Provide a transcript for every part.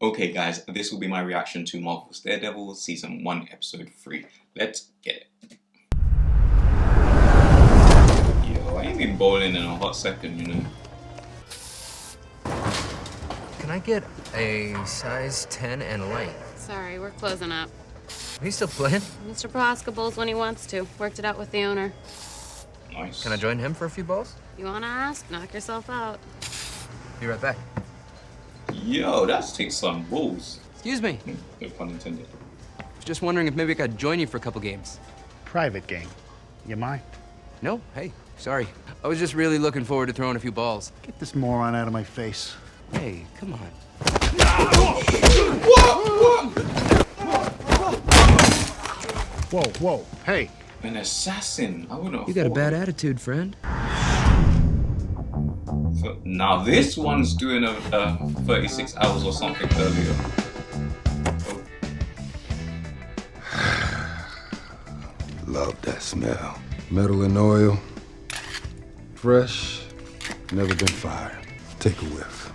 Okay, guys, this will be my reaction to Marvel's Daredevil Season 1, Episode 3. Let's get it. Yo, I ain't been bowling in a hot second, you know. Can I get a size 10 and light? Sorry, we're closing up. Are you still playing? Mr. Prohaska bowls when he wants to. Worked it out with the owner. Nice. Can I join him for a few balls? You wanna ask? Knock yourself out. Be right back. Yo, that takes some balls. Excuse me. No pun intended. Was just wondering if maybe I could join you for a couple games. Private game. You mind? No? Hey, sorry. I was just really looking forward to throwing a few balls. Get this moron out of my face. Hey, come on. Whoa, whoa, hey. An assassin. I wouldn't. You got a bad attitude, friend. Now this one's doing a 36 hours or something earlier. Love that smell. Metal and oil. Fresh. Never been fired. Take a whiff.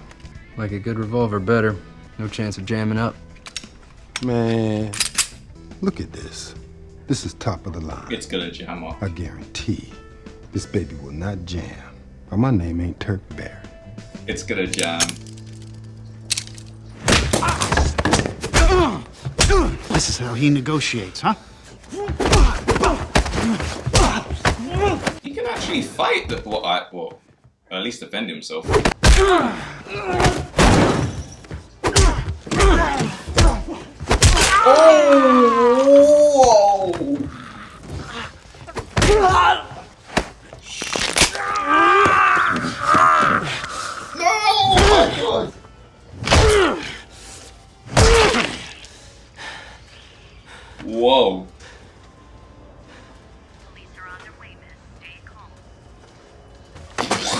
Like a good revolver, better. No chance of jamming up. Man, look at this. This is top of the line. It's gonna jam up. I guarantee this baby will not jam. But my name ain't Turk Barrett. It's gonna jam. This is how he negotiates, huh? He can actually fight. Well, at least defend himself. Oh! Whoa.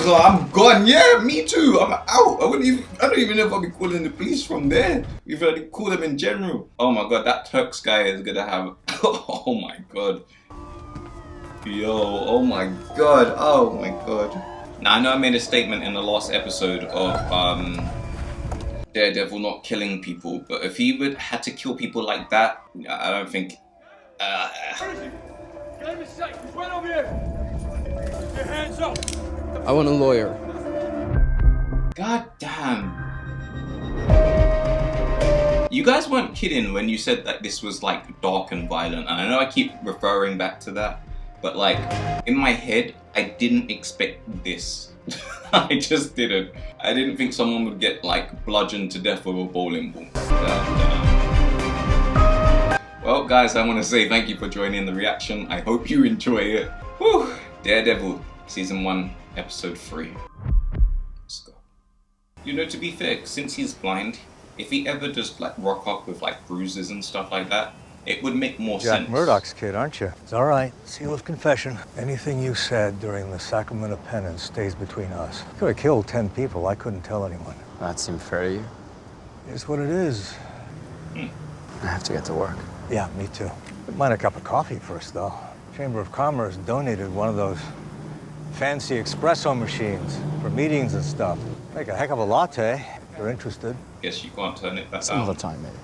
I'm gone. Yeah, me too. I'm out. I don't even know if I'll be calling the police from there. We've already called them in general. Oh my god, that Turks guy is gonna have. Oh my god. Yo, oh my god. Oh my god. Now I know I made a statement in the last episode of Daredevil not killing people, but if he would had to kill people like that, I don't think. Get him in sight. He's right over here. Keep your hands up. I want a lawyer. God damn. You guys weren't kidding when you said that this was like dark and violent, and I know I keep referring back to that, but like in my head, I didn't expect this. I just didn't. I didn't think someone would get like bludgeoned to death with a bowling ball. Well guys, I want to say thank you for joining the reaction. I hope you enjoy it. Whew. Daredevil, Season 1, Episode 3. Let's go. You know, to be fair, since he's blind, if he ever just like rock up with like bruises and stuff like that, it would make more sense. Jack Murdoch's kid, aren't you? It's all right. Seal of confession. Anything you said during the sacrament of penance stays between us. You could have killed 10 people. I couldn't tell anyone. That seemed fair to you. It's what it is. I have to get to work. Yeah, me too. Wouldn't mind a cup of coffee first, though. Chamber of Commerce donated one of those fancy espresso machines for meetings and stuff. Make a heck of a latte if you're interested. Guess you can't turn it back Some down. other time, maybe.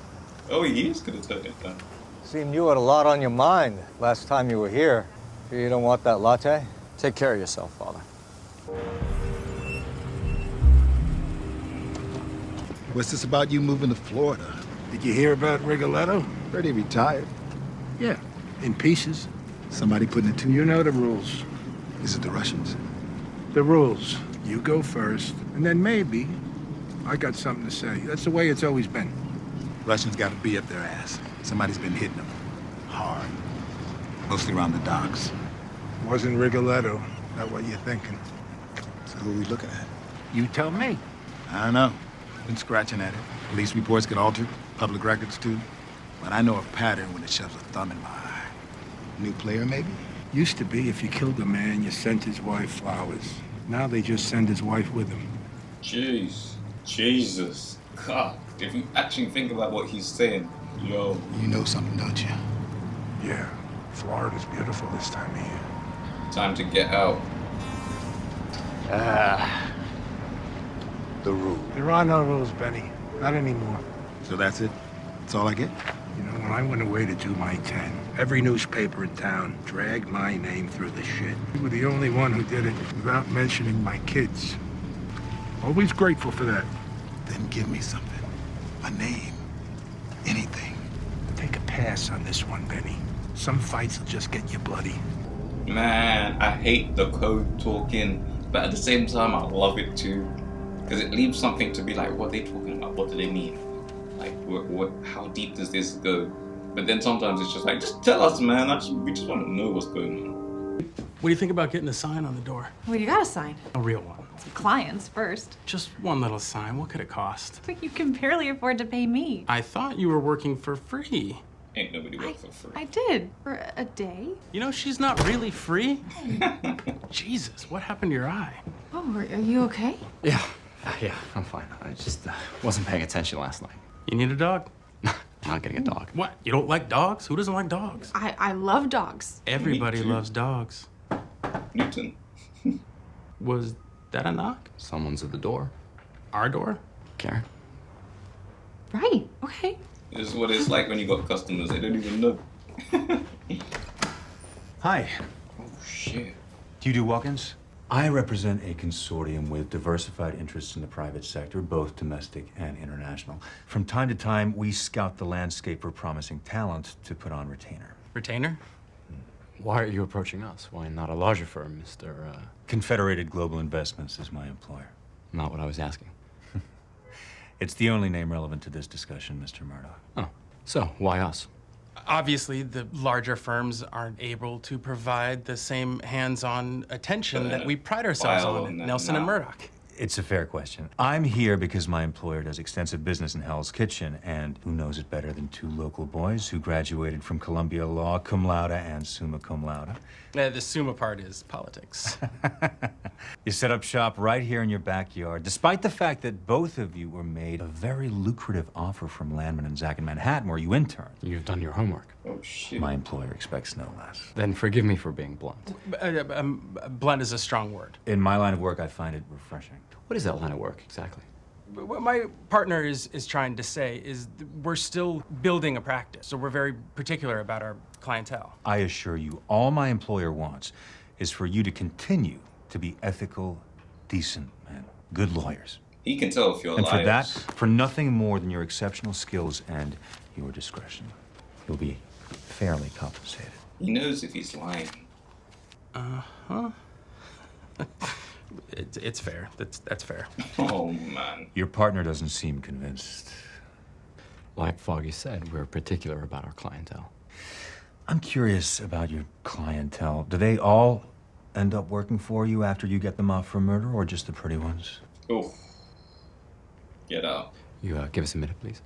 Oh, he is gonna turn it down. Seemed you had a lot on your mind last time you were here. You don't want that latte? Take care of yourself, Father. What's this about you moving to Florida? Did you hear about Rigoletto? Heard he retired. Yeah, in pieces. Somebody putting it to you? You know the rules. Is it the Russians? The rules. You go first, and then maybe I got something to say. That's the way it's always been. Russians got to be up their ass. Somebody's been hitting them. Hard. Mostly around the docks. Wasn't Rigoletto. Not what you're thinking. So who are we looking at? You tell me. I don't know. Been scratching at it. Police reports get altered. Public records too. But I know a pattern when it shoves a thumb in my eye. New player, maybe? Used to be if you killed a man, you sent his wife flowers. Now they just send his wife with him. Jeez. Jesus. God. If you actually think about what he's saying, yo. You know something, don't you? Yeah, Florida's beautiful this time of year. Time to get out. The rule. There are no rules, Benny. Not anymore. So that's it? That's all I get? You know, when I went away to do my 10, every newspaper in town dragged my name through the shit. You were the only one who did it without mentioning my kids. Always grateful for that. Then give me something. A name. Anything. Take a pass on this one, Benny. Some fights will just get you bloody. Man, I hate the code talking, but at the same time, I love it too. Because it leaves something to be like, what are they talking about? What do they mean? Like, how deep does this go? But then sometimes it's just like, just tell us, man. We just want to know what's going on. What do you think about getting a sign on the door? Well, you got a sign. A real one. Clients first. Just one little sign. What could it cost? But you can barely afford to pay me. I thought you were working for free. Ain't nobody work for free. I did. For a day. You know, she's not really free. Jesus, what happened to your eye? Oh, are you okay? Yeah, I'm fine. I just wasn't paying attention last night. You need a dog? I'm not getting a dog. What? You don't like dogs? Who doesn't like dogs? I love dogs. Everybody Me too. loves dogs. Newton. Was that a knock? Someone's at the door. Our door? Karen? Right. Okay. This is what it's like when you got customers. They don't even know. Hi. Oh, shit. Do you do walk-ins? I represent a consortium with diversified interests in the private sector, both domestic and international. From time to time, we scout the landscape for promising talent to put on retainer. Retainer? Why are you approaching us? Why not a larger firm, Mr. Confederated Global Investments is my employer. Not what I was asking. It's the only name relevant to this discussion, Mr. Murdoch. Oh, so why us? Obviously, the larger firms aren't able to provide the same hands-on attention that we pride ourselves on at Nelson and Murdoch. It's a fair question. I'm here because my employer does extensive business in Hell's Kitchen, and who knows it better than two local boys who graduated from Columbia Law cum laude and summa cum laude. The summa part is politics. You set up shop right here in your backyard, despite the fact that both of you were made a very lucrative offer from Landman and Zach in Manhattan, where you interned. You've done your homework. Oh, shit. My employer expects no less. Then forgive me for being blunt. Blunt is a strong word. In my line of work, I find it refreshing. What is that line of work, exactly? What my partner is trying to say is we're still building a practice, so we're very particular about our clientele. I assure you, all my employer wants is for you to continue to be ethical, decent men, good lawyers. He can tell if you're And liars. for that, for nothing more than your exceptional skills and your discretion, you'll be fairly compensated. He knows if he's lying. Uh-huh. It's fair. That's fair. Oh, man. Your partner doesn't seem convinced. Like Foggy said, we're particular about our clientele. I'm curious about your clientele. Do they all end up working for you after you get them off for murder, or just the pretty ones? Oh. Get out. You give us a minute, please.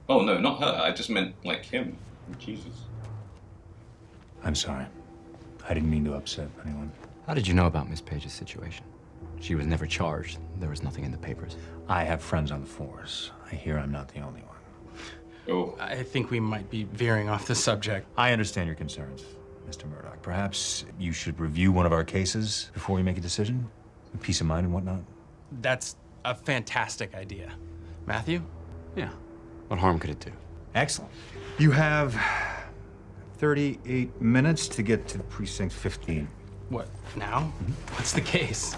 Oh, no, not her. I just meant, like, him. Jesus. I'm sorry. I didn't mean to upset anyone. How did you know about Miss Page's situation? She was never charged. There was nothing in the papers. I have friends on the force. I hear I'm not the only one. Oh. I think we might be veering off the subject. I understand your concerns, Mr. Murdoch. Perhaps you should review one of our cases before you make a decision? Peace of mind and whatnot? That's a fantastic idea. Matthew? Yeah. What harm could it do? Excellent. You have 38 minutes to get to precinct 15. What, now? What's the case?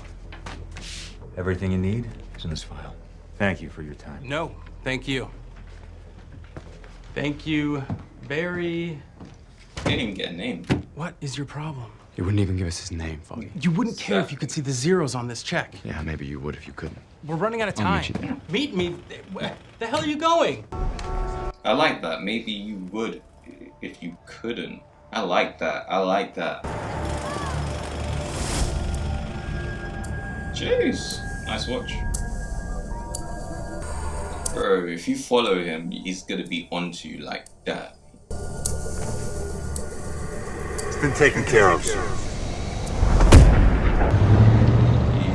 Everything you need is in this file. Thank you for your time. No, thank you. Thank you very... He didn't even get a name. What is your problem? You wouldn't even give us his name, Foggy. You wouldn't care if you could see the zeros on this check. Yeah, maybe you would if you couldn't. We're running out of I'll time. meet you there. Meet me? Where the hell are you going? I like that. Maybe you would if you couldn't. I like that. I like that. Jeez. Nice watch. Bro, if you follow him, he's gonna be onto you like that. It's been taken care of, sir.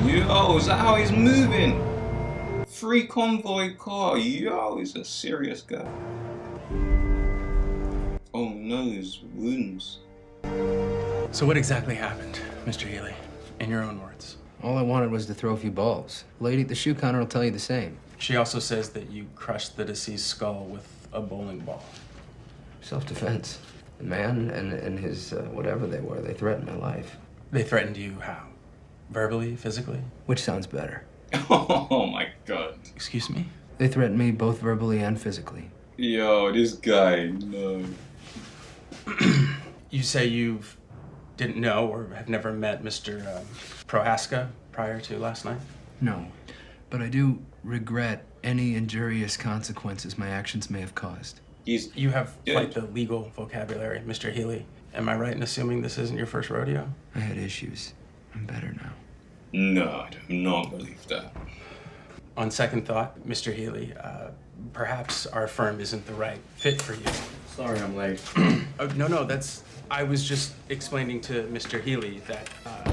Yo, is that how he's moving? Free convoy car. Yo, he's a serious guy. Oh no, his wounds. So what exactly happened, Mr. Healy? In your own words. All I wanted was to throw a few balls. Lady at the shoe counter will tell you the same. She also says that you crushed the deceased skull with a bowling ball. Self-defense. The man and his whatever they were, they threatened my life. They threatened you how? Verbally, physically? Which sounds better? Oh my god. Excuse me? They threatened me both verbally and physically. Yo, this guy, no. You say you didn't know or have never met Mr. Prohaska prior to last night? No, but I do regret any injurious consequences my actions may have caused. You have quite the legal vocabulary, Mr. Healy. Am I right in assuming this isn't your first rodeo? I had issues. I'm better now. No, I do not believe that. On second thought, Mr. Healy, perhaps our firm isn't the right fit for you. Sorry I'm late. No, I was just explaining to Mr. Healy that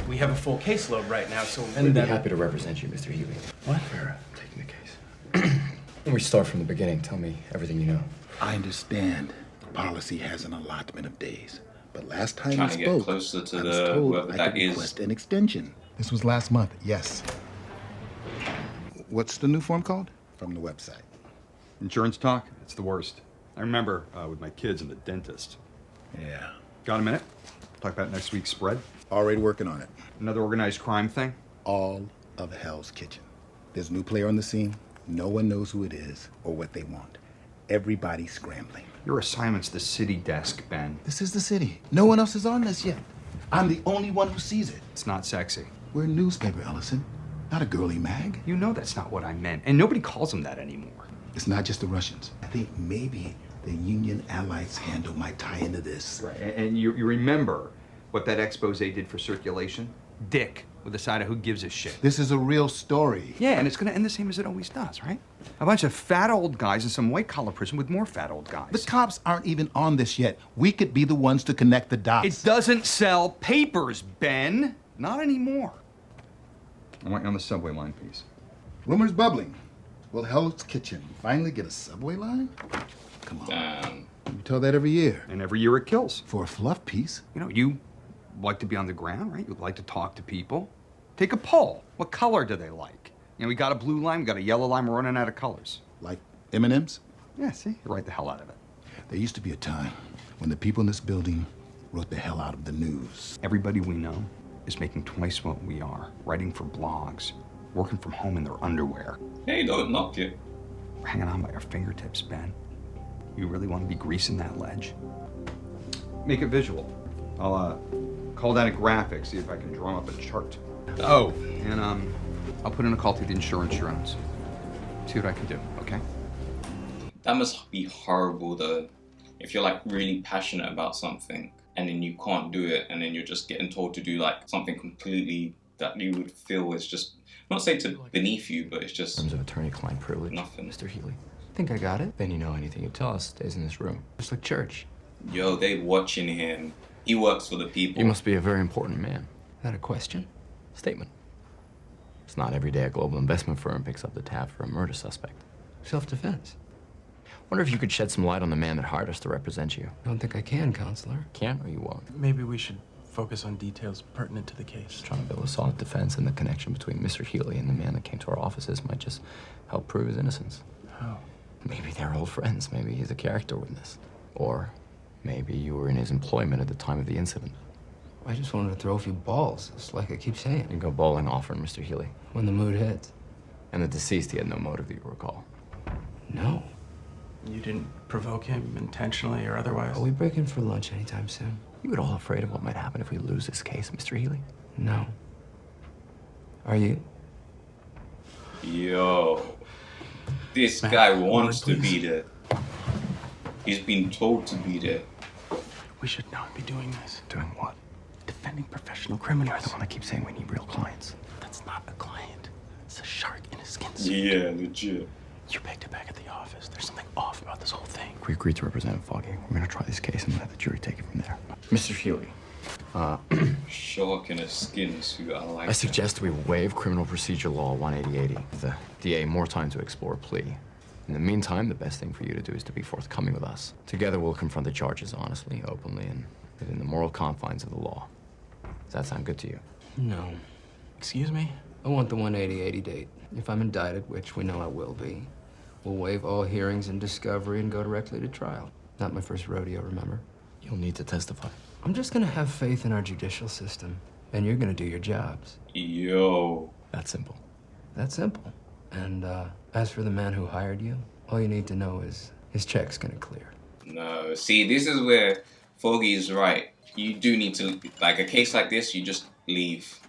we have a full caseload right now, so... I'd be happy to represent you, Mr. Healy. What? Taking the case. When we start from the beginning, tell me everything you know. I understand the policy has an allotment of days. But last time Trying we to spoke, get closer to I was the told whoever I that could is. request an extension. This was last month, yes. What's the new form called? From the website. Insurance talk? It's the worst. I remember with my kids and the dentist. Yeah. Got a minute? Talk about next week's spread? Already working on it. Another organized crime thing? All of Hell's Kitchen. There's a new player on the scene. No one knows who it is or what they want. Everybody's scrambling. Your assignment's the city desk, Ben. This is the city. No one else is on this yet. I'm the only one who sees it. It's not sexy. We're a newspaper, Ellison. Not a girly mag. You know that's not what I meant, and nobody calls them that anymore. It's not just the Russians. I think maybe the Union Allied scandal might tie into this. Right, and you remember what that expose did for circulation? Dick, with a side of who gives a shit. This is a real story. Yeah, and it's gonna end the same as it always does, right? A bunch of fat old guys in some white-collar prison with more fat old guys. The cops aren't even on this yet. We could be the ones to connect the dots. It doesn't sell papers, Ben. Not anymore. I want you on the subway line, please. Rumors bubbling. Will Hell's Kitchen finally get a subway line? Come on. Damn. You tell that every year. And every year it kills. For a fluff piece? You know, you like to be on the ground, right? You'd like to talk to people. Take a poll. What color do they like? You know, we got a blue line, we got a yellow line, we're running out of colors. Like M&M's? Yeah, see? You're right the hell out of it. There used to be a time when the people in this building wrote the hell out of the news. Everybody we know is making twice what we are, writing for blogs, working from home in their underwear. Hey, don't knock it. We're hanging on by our fingertips, Ben. You really want to be greasing that ledge? Make it visual. I'll call that a graphic, see if I can draw up a chart. Oh, and I'll put in a call to the insurance drones. See what I can do, okay? That must be horrible though. If you're like really passionate about something and then you can't do it and then you're just getting told to do like something completely that you would feel is just, not say to beneath you, but it's just... In terms of attorney-client privilege, nothing. Mr. Healy. I think I got it. Then you know anything you tell us stays in this room. Just like church. Yo, they watching him. He works for the people. You must be a very important man. Is that a question? Statement. It's not every day a global investment firm picks up the tab for a murder suspect. Self-defense. Wonder if you could shed some light on the man that hired us to represent you. I don't think I can, counselor. Can't or you won't? Maybe we should focus on details pertinent to the case. Trying to build a solid defense, and the connection between Mr. Healy and the man that came to our offices might just help prove his innocence. How? Maybe they're old friends. Maybe he's a character witness. Or maybe you were in his employment at the time of the incident. I just wanted to throw a few balls. It's like I keep saying. You can go bowling often, Mr. Healy. When the mood hits. And the deceased, he had no motive that you recall. No. You didn't provoke him intentionally or otherwise? Are we breaking for lunch anytime soon? You at all afraid of what might happen if we lose this case, Mr. Healy? No. Are you? Yo. This Matt, guy wants to please. be there. He's been told to be there. We should not be doing this. Doing what? Defending professional criminals. You're the one that keeps saying we need real clients. That's not a client. It's a shark in a skin suit. Yeah, legit. You begged it back at the office. There's something off about this whole thing. We agreed to represent Foggy. We're gonna try this case and let the jury take it from there. Mr. Healy, Shark in a skin suit, I like I suggest we waive Criminal Procedure Law 18080. Give the DA more time to explore a plea. In the meantime, the best thing for you to do is to be forthcoming with us. Together, we'll confront the charges honestly, openly, and within the moral confines of the law. Does that sound good to you? No. Excuse me? I want the 18080 date. If I'm indicted, which we know I will be, we'll waive all hearings and discovery and go directly to trial. Not my first rodeo, remember? You'll need to testify. I'm just gonna have faith in our judicial system, and you're gonna do your jobs. Yo. That's simple. That's simple. And as for the man who hired you, all you need to know is his check's gonna clear. No, see, this is where Foggy's right. You do need to, like a case like this, you just leave.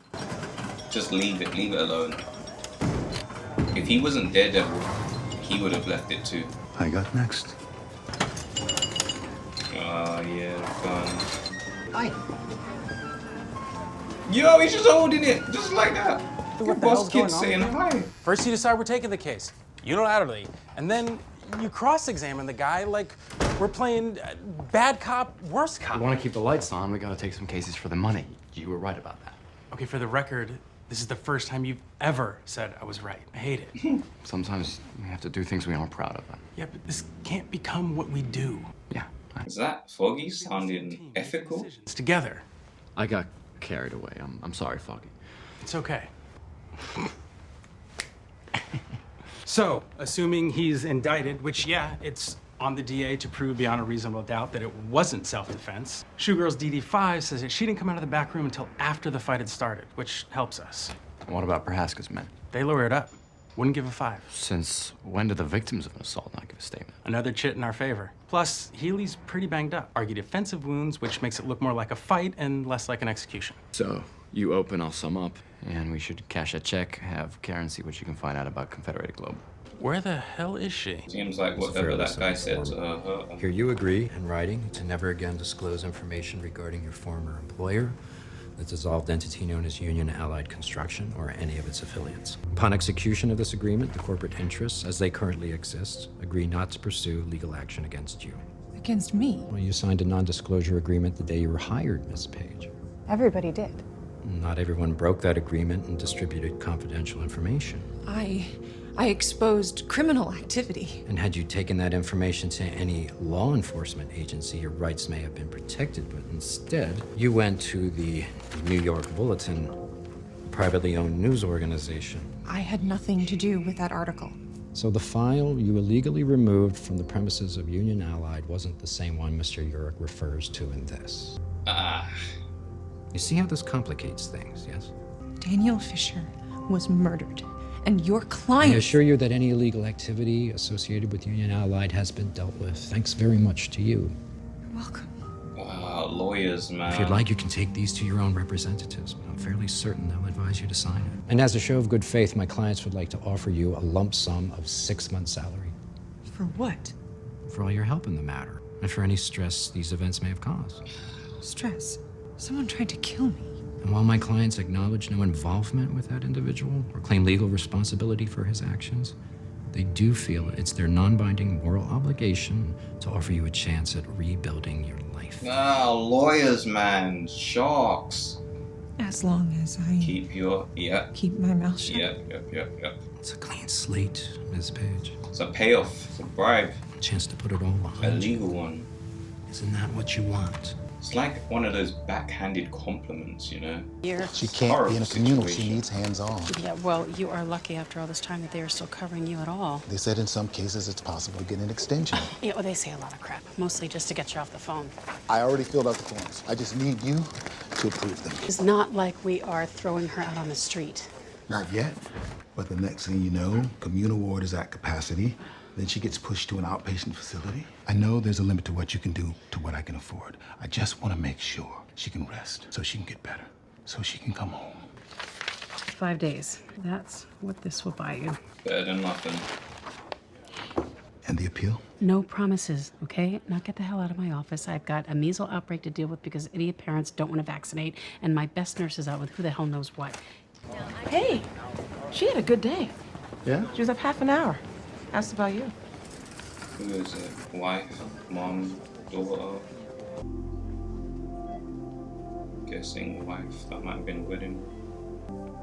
Just leave it alone. If he wasn't Daredevil, he would have left it too. I got next. Oh yeah, gun. Hi. Yo, he's just holding it, just like that. What the boss hell's kid going on saying here? hi. First you decide we're taking the case, unilaterally, and then you cross-examine the guy like we're playing bad cop, worst cop. We want to keep the lights on. We got to take some cases for the money. You were right about that. Okay, for the record, this is the first time you've ever said I was right. I hate it. Sometimes we have to do things we aren't proud of. Yeah, but this can't become what we do. Yeah. Is that Foggy sounding ethical? It's together. I got carried away. I'm sorry, Foggy. It's okay. So, assuming he's indicted, which, yeah, it's on the DA to prove beyond a reasonable doubt that it wasn't self-defense. Showgirl's DD5 says that she didn't come out of the back room until after the fight had started, which helps us. What about Prohaska's men? They lawyered up. Wouldn't give a 5. Since when do the victims of an assault not give a statement? Another chit in our favor. Plus, Healy's pretty banged up. Argued offensive wounds, which makes it look more like a fight and less like an execution. So, you open, I'll sum up, and we should cash a check, have Karen see what she can find out about Confederated Globe. Where the hell is she? Seems like whatever that guy said to her. Here you agree, in writing, to never again disclose information regarding your former employer, the dissolved entity known as Union Allied Construction, or any of its affiliates. Upon execution of this agreement, the corporate interests, as they currently exist, agree not to pursue legal action against you. Against me? Well, you signed a non-disclosure agreement the day you were hired, Miss Page. Everybody did. Not everyone broke that agreement and distributed confidential information. I exposed criminal activity. And had you taken that information to any law enforcement agency, your rights may have been protected, but instead, you went to the New York Bulletin, a privately owned news organization. I had nothing to do with that article. So the file you illegally removed from the premises of Union Allied wasn't the same one Mr. Urich refers to in this. You see how this complicates things, yes? Daniel Fisher was murdered, and your client... I assure you that any illegal activity associated with Union Allied has been dealt with. Thanks very much to you. You're welcome. Lawyers, man. If you'd like, you can take these to your own representatives, but I'm fairly certain they'll advise you to sign it. And as a show of good faith, my clients would like to offer you a lump sum of 6 months' salary. For what? For all your help in the matter, and for any stress these events may have caused. Stress. Someone tried to kill me. And while my clients acknowledge no involvement with that individual or claim legal responsibility for his actions, they do feel it's their non-binding moral obligation to offer you a chance at rebuilding your life. Lawyers, man. Sharks. As long as I... Keep my mouth shut. Yep. It's a clean slate, Ms. Page. It's a payoff. It's a bribe. A chance to put it all behind A legal one. Isn't that what you want? It's like one of those backhanded compliments, you know? She can't be in a communal. She needs hands-on. Yeah, well, you are lucky after all this time that they are still covering you at all. They said in some cases it's possible to get an extension. Yeah, well, they say a lot of crap, mostly just to get you off the phone. I already filled out the forms. I just need you to approve them. It's not like we are throwing her out on the street. Not yet, but the next thing you know, communal ward is at capacity. Then she gets pushed to an outpatient facility. I know there's a limit to what you can do to what I can afford. I just want to make sure she can rest so she can get better, so she can come home. 5 days. That's what this will buy you. Better than nothing. And the appeal? No promises, okay? Now get the hell out of my office. I've got a measles outbreak to deal with because idiot parents don't want to vaccinate, and my best nurse is out with who the hell knows what. Hey, she had a good day. Yeah? She was up half an hour. Asked about you. Who is it? Wife, mom, daughter? Guessing wife. That might have been wedding.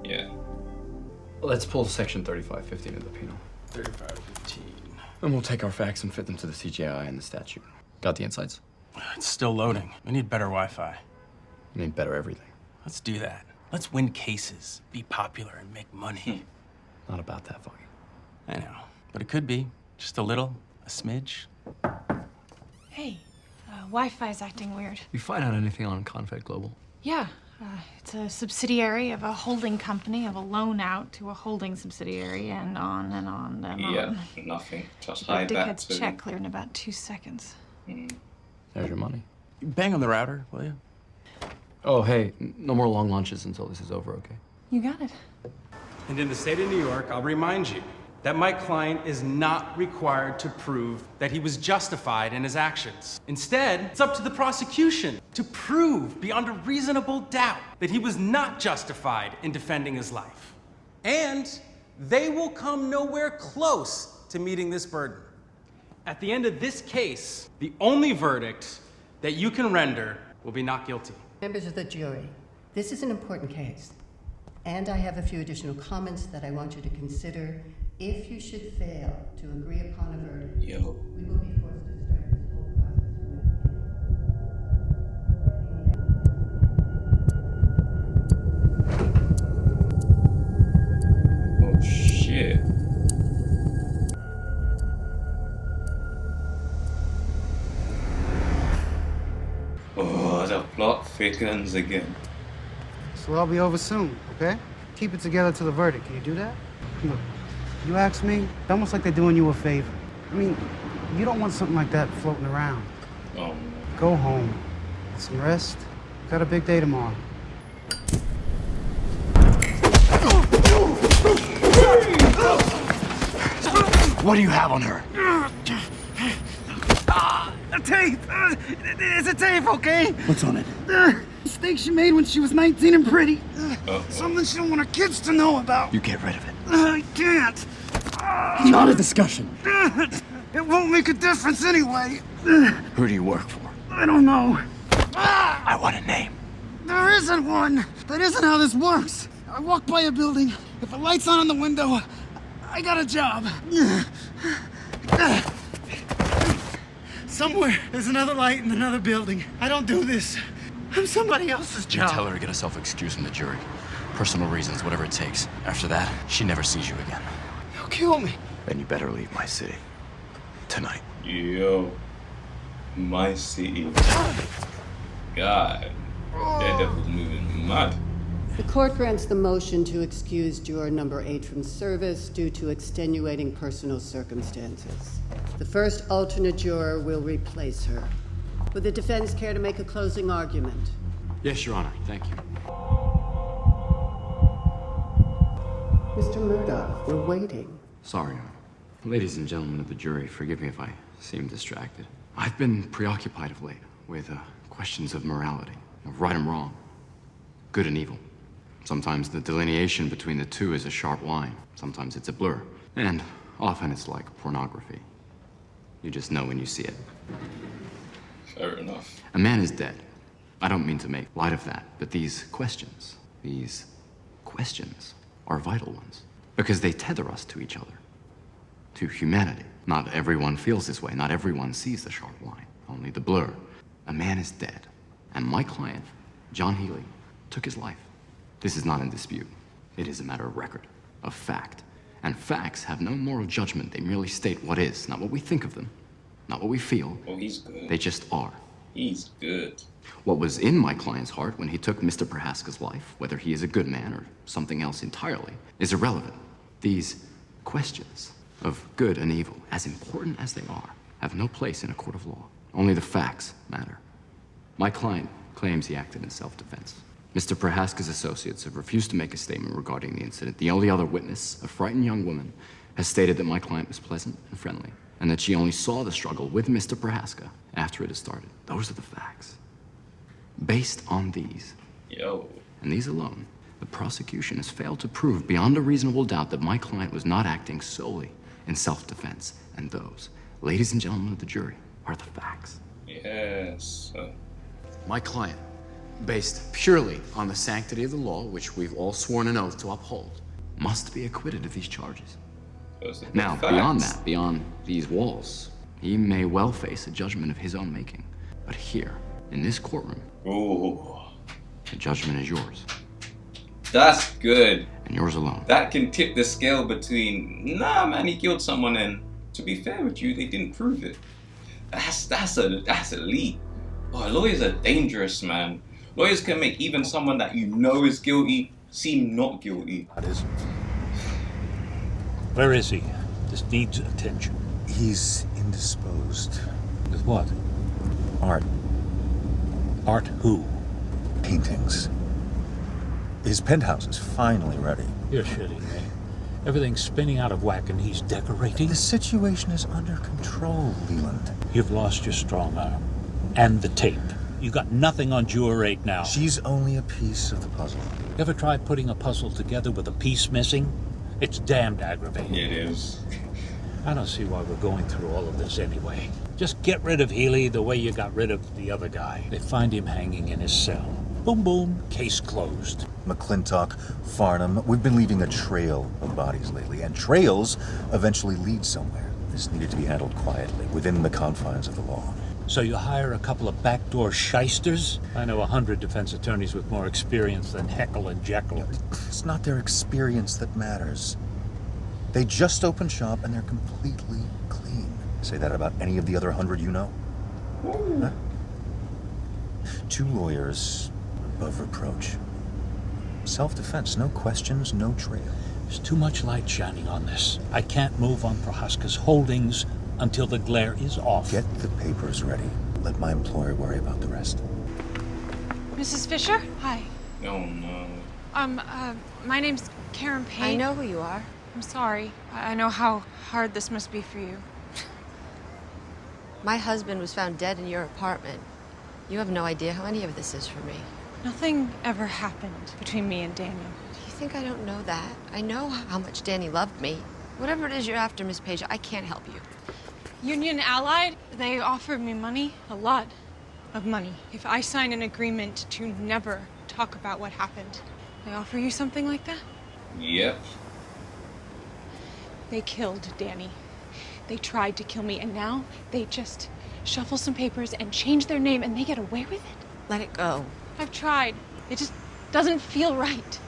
Yeah. Let's pull section 3515 of the penal. 3515. And we'll take our facts and fit them to the CGI and the statute. Got the insights? It's still loading. We need better Wi-Fi. We need better everything. Let's do that. Let's win cases, be popular, and make money. Not about that volume. I know, but it could be. Just a little, a smidge. Hey, Wi-Fi's acting weird. You find out anything on Confed Global? Yeah, it's a subsidiary of a holding company, of a loan out to a holding subsidiary, and on and on and on. Yeah, nothing. Just The hide that. dickhead's check cleared in about 2 seconds. There's your money. Bang on the router, will you? Oh, hey, no more long lunches until this is over, okay? You got it. And in the state of New York, I'll remind you that my client is not required to prove that he was justified in his actions. Instead, it's up to the prosecution to prove beyond a reasonable doubt that he was not justified in defending his life. And they will come nowhere close to meeting this burden. At the end of this case, the only verdict that you can render will be not guilty. Members of the jury, this is an important case, and I have a few additional comments that I want you to consider. If you should fail to agree upon a verdict, we will be forced to start this whole process. Oh shit. Oh, the plot thickens again. This will all be over soon, okay? Keep it together till the verdict. Can you do that? Look, you ask me, it's almost like they're doing you a favor. I mean, you don't want something like that floating around. Oh, no. Go home, get some rest. Got a big day tomorrow. What do you have on her? A tape! It's a tape, okay? What's on it? Mistake she made when she was 19 and pretty. Something she don't want her kids to know about. You get rid of it. I can't. Not a discussion. It won't make a difference anyway. Who do you work for? I don't know. I want a name. There isn't one. That isn't how this works. I walk by a building. If a light's on in the window, I got a job. Somewhere there's another light in another building. I don't do this. I'm somebody else's You job. tell her to get herself excused from the jury. Personal reasons, whatever it takes. After that, she never sees you again. You'll kill me. Then you better leave my city. Tonight. Yo. My city. God. Daredevil's moving mad. The court grants the motion to excuse juror number 8 from service due to extenuating personal circumstances. The first alternate juror will replace her. Would the defense care to make a closing argument? Yes, Your Honor. Thank you. Mr. Murdoch, we're waiting. Sorry. Ladies and gentlemen of the jury, forgive me if I seem distracted. I've been preoccupied of late with questions of morality, of right and wrong, good and evil. Sometimes the delineation between the two is a sharp line. Sometimes it's a blur. And often it's like pornography. You just know when you see it. Fair enough. A man is dead. I don't mean to make light of that, but these questions are vital ones. Because they tether us to each other, to humanity. Not everyone feels this way. Not everyone sees the sharp line, only the blur. A man is dead. And my client, John Healy, took his life. This is not in dispute. It is a matter of record, of fact. And facts have no moral judgment. They merely state what is, not what we think of them, not what we feel. Oh, he's good. They just are. He's good. What was in my client's heart when he took Mr. Prohaska's life, whether he is a good man or something else entirely, is irrelevant. These questions of good and evil, as important as they are, have no place in a court of law. Only the facts matter. My client claims he acted in self-defense. Mr. Prohaska's associates have refused to make a statement regarding the incident. The only other witness, a frightened young woman, has stated that my client was pleasant and friendly, and that she only saw the struggle with Mr. Prohaska after it had started. Those are the facts. Based on these, and these alone, the prosecution has failed to prove beyond a reasonable doubt that my client was not acting solely in self-defense. And those, ladies and gentlemen of the jury, are the facts. Yes. My client, based purely on the sanctity of the law, which we've all sworn an oath to uphold, must be acquitted of these charges. Now, beyond that, beyond these walls, he may well face a judgment of his own making. But here, in this courtroom, the judgment is yours. That's good. And yours alone. That can tip the scale between, nah man, he killed someone, and to be fair with you, they didn't prove it. That's elite. Oh, lawyers are dangerous, man. Lawyers can make even someone that you know is guilty seem not guilty. That is. Where is he? This needs attention. He's indisposed. With what? Art. Art who? Paintings. His penthouse is finally ready. You're shitting me. Everything's spinning out of whack and he's decorating. The situation is under control, Leland. You've lost your strong arm. And the tape. You got nothing on Juror 8 now. She's only a piece of the puzzle. You ever tried putting a puzzle together with a piece missing? It's damned aggravating. It is. I don't see why we're going through all of this anyway. Just get rid of Healy the way you got rid of the other guy. They find him hanging in his cell. Boom, boom, case closed. McClintock, Farnham, we've been leaving a trail of bodies lately, and trails eventually lead somewhere. This needed to be handled quietly, within the confines of the law. So you hire a couple of backdoor shysters? I know 100 defense attorneys with more experience than Heckle and Jekyll. It's not their experience that matters. They just opened shop and they're completely clean. Say that about any of the other 100 you know? Huh? 2 lawyers above reproach. Self-defense, no questions, no trail. There's too much light shining on this. I can't move on Prohaska's holdings until the glare is off. Get the papers ready. Let my employer worry about the rest. Mrs. Fisher? Hi. Oh no. My name's Karen Payne. I know who you are. I'm sorry. I know how hard this must be for you. My husband was found dead in your apartment. You have no idea how any of this is for me. Nothing ever happened between me and Daniel. Do you think I don't know that? I know how much Danny loved me. Whatever it is you're after, Miss Page, I can't help you. Union Allied, they offered me money, a lot of money, if I sign an agreement to never talk about what happened. They offer you something like that? Yep. They killed Danny. They tried to kill me, and now they just shuffle some papers and change their name, and they get away with it? Let it go. I've tried. It just doesn't feel right.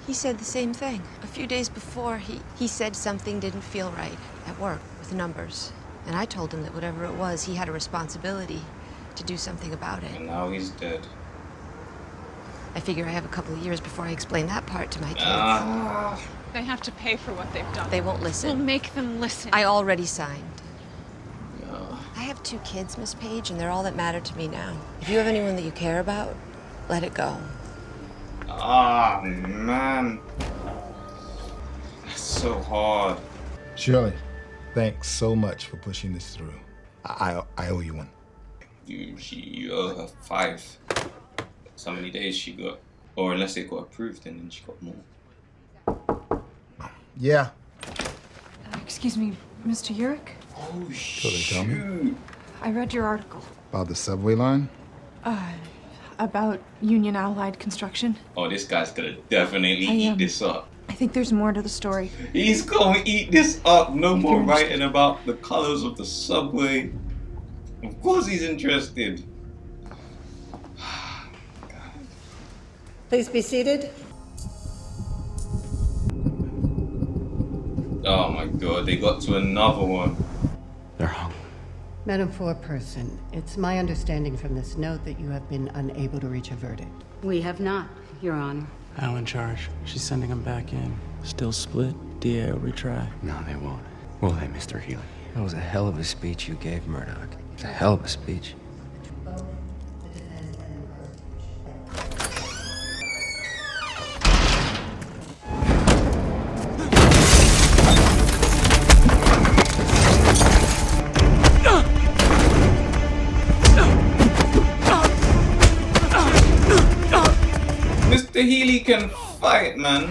He said the same thing. A few days before, he said something didn't feel right at work with numbers. And I told him that whatever it was, he had a responsibility to do something about it. And now he's dead. I figure I have a couple of years before I explain that part to my kids. They have to pay for what they've done. They won't listen. We'll make them listen. I already signed. I have 2 kids, Miss Page, and they're all that matter to me now. If you have anyone that you care about, let it go. Ah, man. That's so hard. Shirley, thanks so much for pushing this through. I owe you one. You owe her 5. So many days she got, or unless it got approved, and then she got more. Yeah. Excuse me, Mr. Urich? Oh, So they tell me I read your article. about the subway line. About Union Allied construction. Oh, this guy's gonna definitely I eat this up. I think there's more to the story. He's gonna eat this up. No more writing about the colors of the subway. Of course he's interested. Please be seated. Oh my god, they got to another one. They're hung. Madam Foreperson, it's my understanding from this note that you have been unable to reach a verdict. We have not, Your Honor. Alan charge. She's sending him back in. Still split. DA will retry. No, they won't. Will they, Mr. Healy? That was a hell of a speech you gave, Murdoch. It's a hell of a speech. Mr. Healy can fight, man.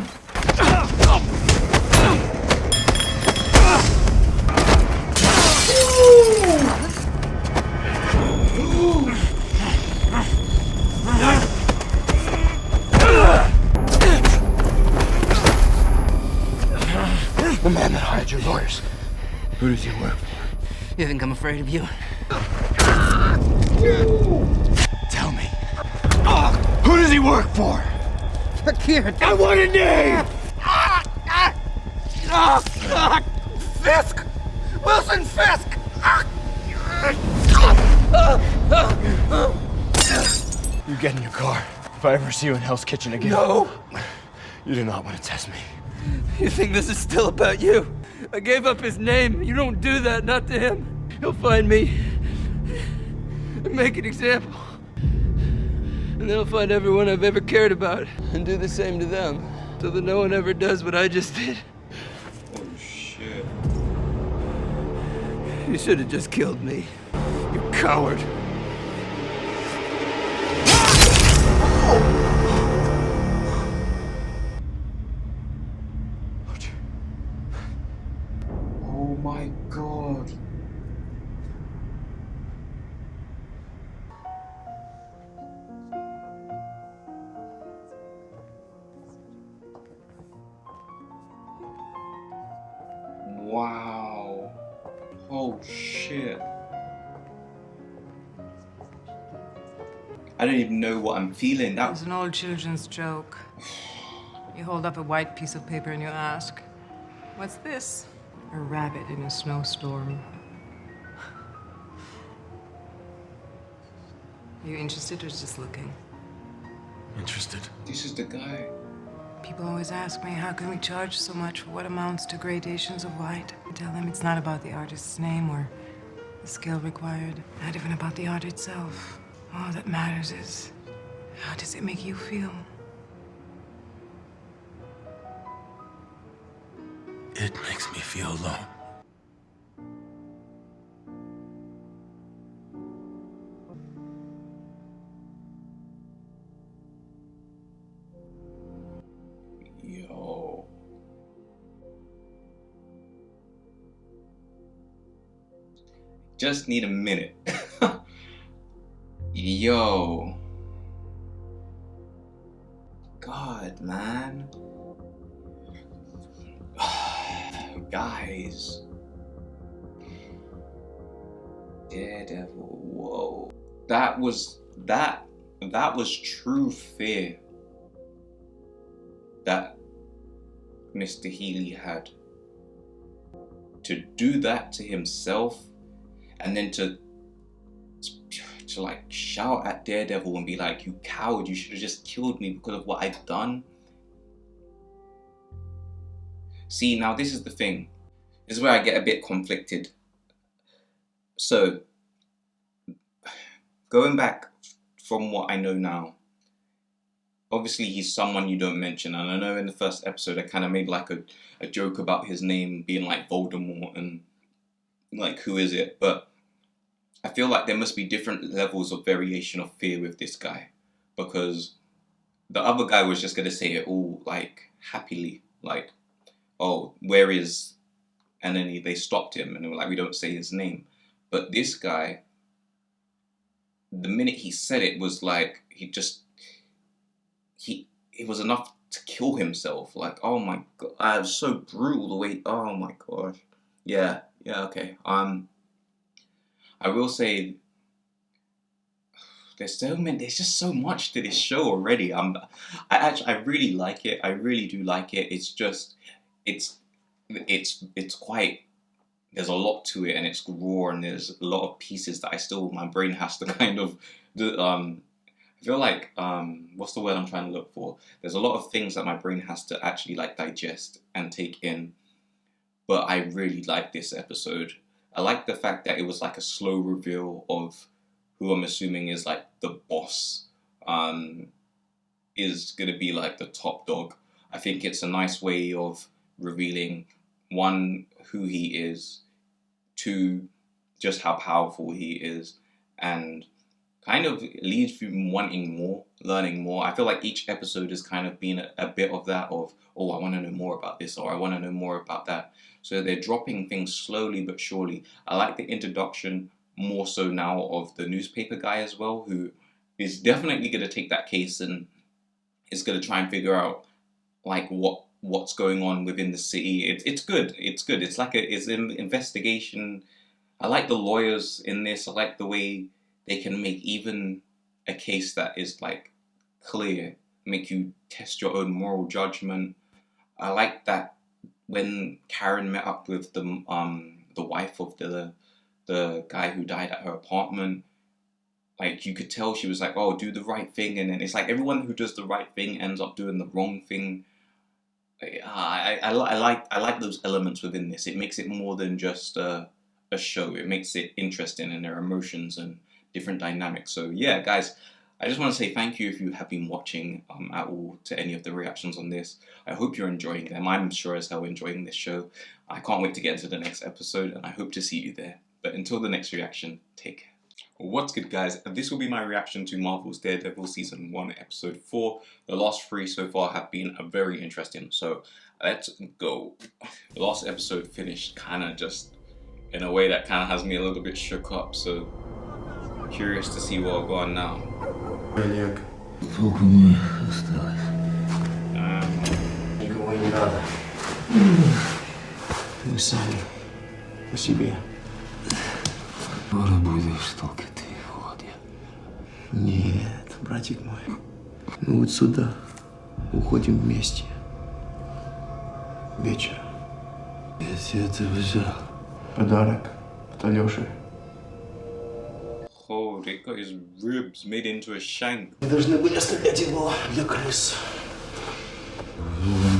The man that hired your lawyers. Who does he work for? You think I'm afraid of you? Tell me. Who does he work for? the kid! I want a name! Fisk! Wilson Fisk! You get in your car. If I ever see you in Hell's Kitchen again. No! You do not want to test me. You think this is still about you? I gave up his name. You don't do that, not to him. He'll find me and make an example. And then he'll find everyone I've ever cared about and do the same to them. So that no one ever does what I just did. Oh, shit. You should have just killed me. You coward. Oh my god. Wow. Oh shit. I don't even know what I'm feeling. That It's an old children's joke. You hold up a white piece of paper and you ask, "What's this?" A rabbit in a snowstorm. Are you interested or just looking? Interested. This is the guy. People always ask me, how can we charge so much for what amounts to gradations of white? I tell them it's not about the artist's name or the skill required, not even about the art itself. All that matters is, how does it make you feel? It makes me feel alone. Yo. Just need a minute. Yo. God, man. Guys. Daredevil, whoa. That was true fear that Mr. Healy had. To do that to himself and then to like shout at Daredevil and be like, "You coward, you should have just killed me because of what I've done." See, now this is the thing. This is where I get a bit conflicted. So, going back from what I know now, obviously he's someone you don't mention, and I know in the first episode I kind of made like a joke about his name being like Voldemort and like who is it, but I feel like there must be different levels of variation of fear with this guy, because the other guy was just gonna say it all like happily, like, "Oh, where is," and then they stopped him and they were like, "We don't say his name." But this guy, the minute he said it was like it was enough to kill himself. Like, oh my god, I was so brutal the way. Oh my god, yeah, okay. I will say, there's just so much to this show already. I really like it. I really do like it. It's just, it's quite, there's a lot to it and it's raw and there's a lot of pieces that my brain has to kind of, I feel like, what's the word I'm trying to look for? There's a lot of things that my brain has to actually like digest and take in. But I really like this episode. I like the fact that it was like a slow reveal of who I'm assuming is like the boss, is gonna be like the top dog. I think it's a nice way of revealing, one, who he is, two, just how powerful he is, and kind of leaves you wanting more, learning more. I feel like each episode has kind of been a bit of that of, oh, I want to know more about this, or I want to know more about that. So they're dropping things slowly but surely. I like the introduction more so now of the newspaper guy as well, who is definitely going to take that case and is going to try and figure out like what's going on within the city. It's good. It's good. It's like it's an investigation. I like the lawyers in this. I like the way they can make even a case that is like clear make you test your own moral judgment. I like that when Karen met up with the wife of the guy who died at her apartment, like you could tell she was like, oh, do the right thing, and then it's like everyone who does the right thing ends up doing the wrong thing. I like those elements within this. It makes it more than just a show. It makes it interesting, and their emotions and different dynamics. So yeah, guys, I just want to say thank you if you have been watching at all to any of the reactions on this. I hope you're enjoying them. I'm sure as hell enjoying this show. I can't wait to get into the next episode, and I hope to see you there. But until the next reaction, take care. What's good, guys? This will be my reaction to Marvel's Daredevil Season 1, Episode 4. The last 3 so far have been very interesting, so let's go. The last episode finished kind of just in a way that kind of has me a little bit shook up, so curious to see what'll go on now. Олег, сколько мне осталось? Никого не надо. Мы сами по себе. Скоро будешь только ты, Володя. Нет, братик мой. Мы вот сюда уходим вместе. Вечером. Я тебе это взял. Подарок от Алёши. Oh, they got his ribs made into a shank. Мы должны были оставлять его для крыс.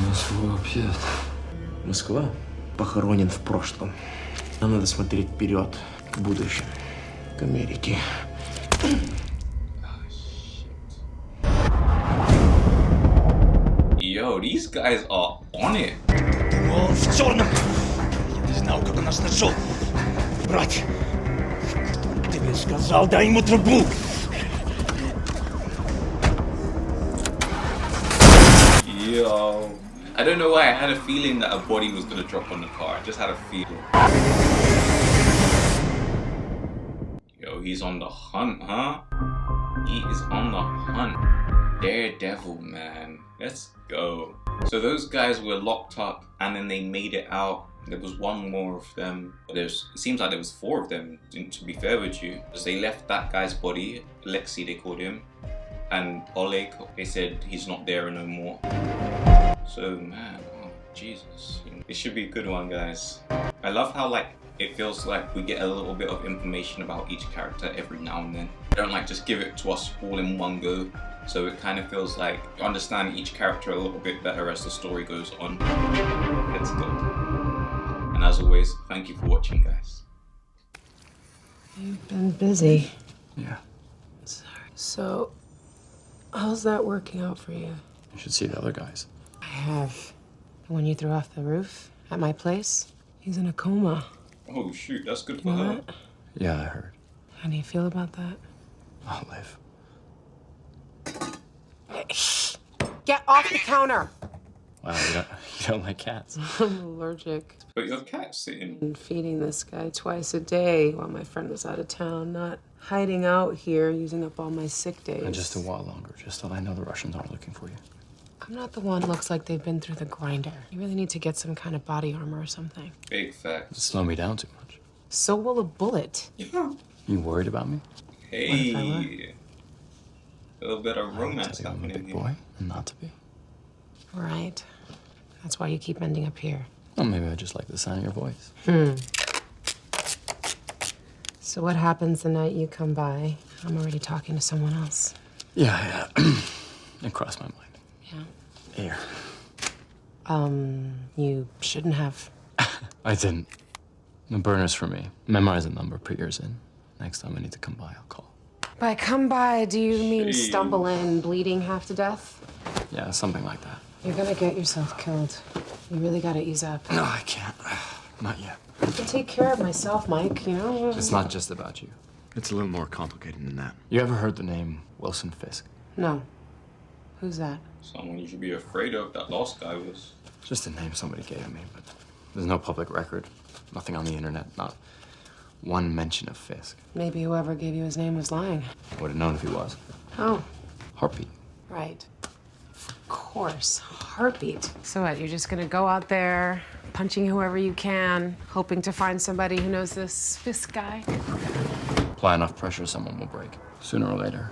Москва опять. Москва похоронен в прошлом. Нам надо смотреть вперед, к будущему, к Америке. Yo, these guys are on it. Думал в черном. Я не знал, как он нас нашел. Брат, тебе сказал, дай ему трубу. Yo, I don't know why I had a feeling that a body was gonna drop on the car. I just had a feeling. Yo, he's on the hunt, huh? He is on the hunt. Daredevil, man. Let's go. So those guys were locked up and then they made it out. There was one more of them. It seems like there was 4 of them, to be fair with you. Because they left that guy's body, Lexi they called him, and Oleg, they said he's not there no more. So man, oh, Jesus. It should be a good one, guys. I love how like it feels like we get a little bit of information about each character every now and then. They don't like just give it to us all in one go. So it kind of feels like you understand each character a little bit better as the story goes on. Let's go. And as always, thank you for watching, guys. You've been busy. Yeah. Sorry. So, how's that working out for you? You should see the other guys. I have. The one you threw off the roof at my place, he's in a coma. Oh shoot, that's good You for know her. that? Yeah, I heard. How do you feel about that? I'll live. Get off the counter! Wow, you don't like cats. I'm allergic. But your cat's sitting. Been feeding this guy twice a day while my friend was out of town, not hiding out here using up all my sick days. And just a while longer, just so I know the Russians aren't looking for you. I'm not the one looks like they've been through the grinder. You really need to get some kind of body armor or something. Big facts. It'll slow me down too much. So will a bullet. You worried about me? Hey. A little bit of romance I'm a happening big here. boy and not to be. Right. That's why you keep ending up here. Well, maybe I just like the sound of your voice. So what happens the night you come by? I'm already talking to someone else. Yeah. It crossed my mind. Yeah. Here. You shouldn't have. I didn't. The burner's for me. Memorize a number, put yours in. Next time I need to come by, I'll call. By come by, do you mean stumble in, bleeding half to death? Yeah, something like that. You're gonna get yourself killed. You really gotta ease up. No, I can't. Not yet. I can take care of myself, Mike, you know? It's not just about you. It's a little more complicated than that. You ever heard the name Wilson Fisk? No. Who's that? Someone you should be afraid of, that last guy was. Just a name somebody gave me, but there's no public record. Nothing on the internet, not one mention of Fisk. Maybe whoever gave you his name was lying. I would have known if he was. Oh, Heartbeat. right. Of course, heartbeat. So what, you're just gonna go out there, punching whoever you can, hoping to find somebody who knows this Fisk guy? Apply enough pressure, someone will break. Sooner or later.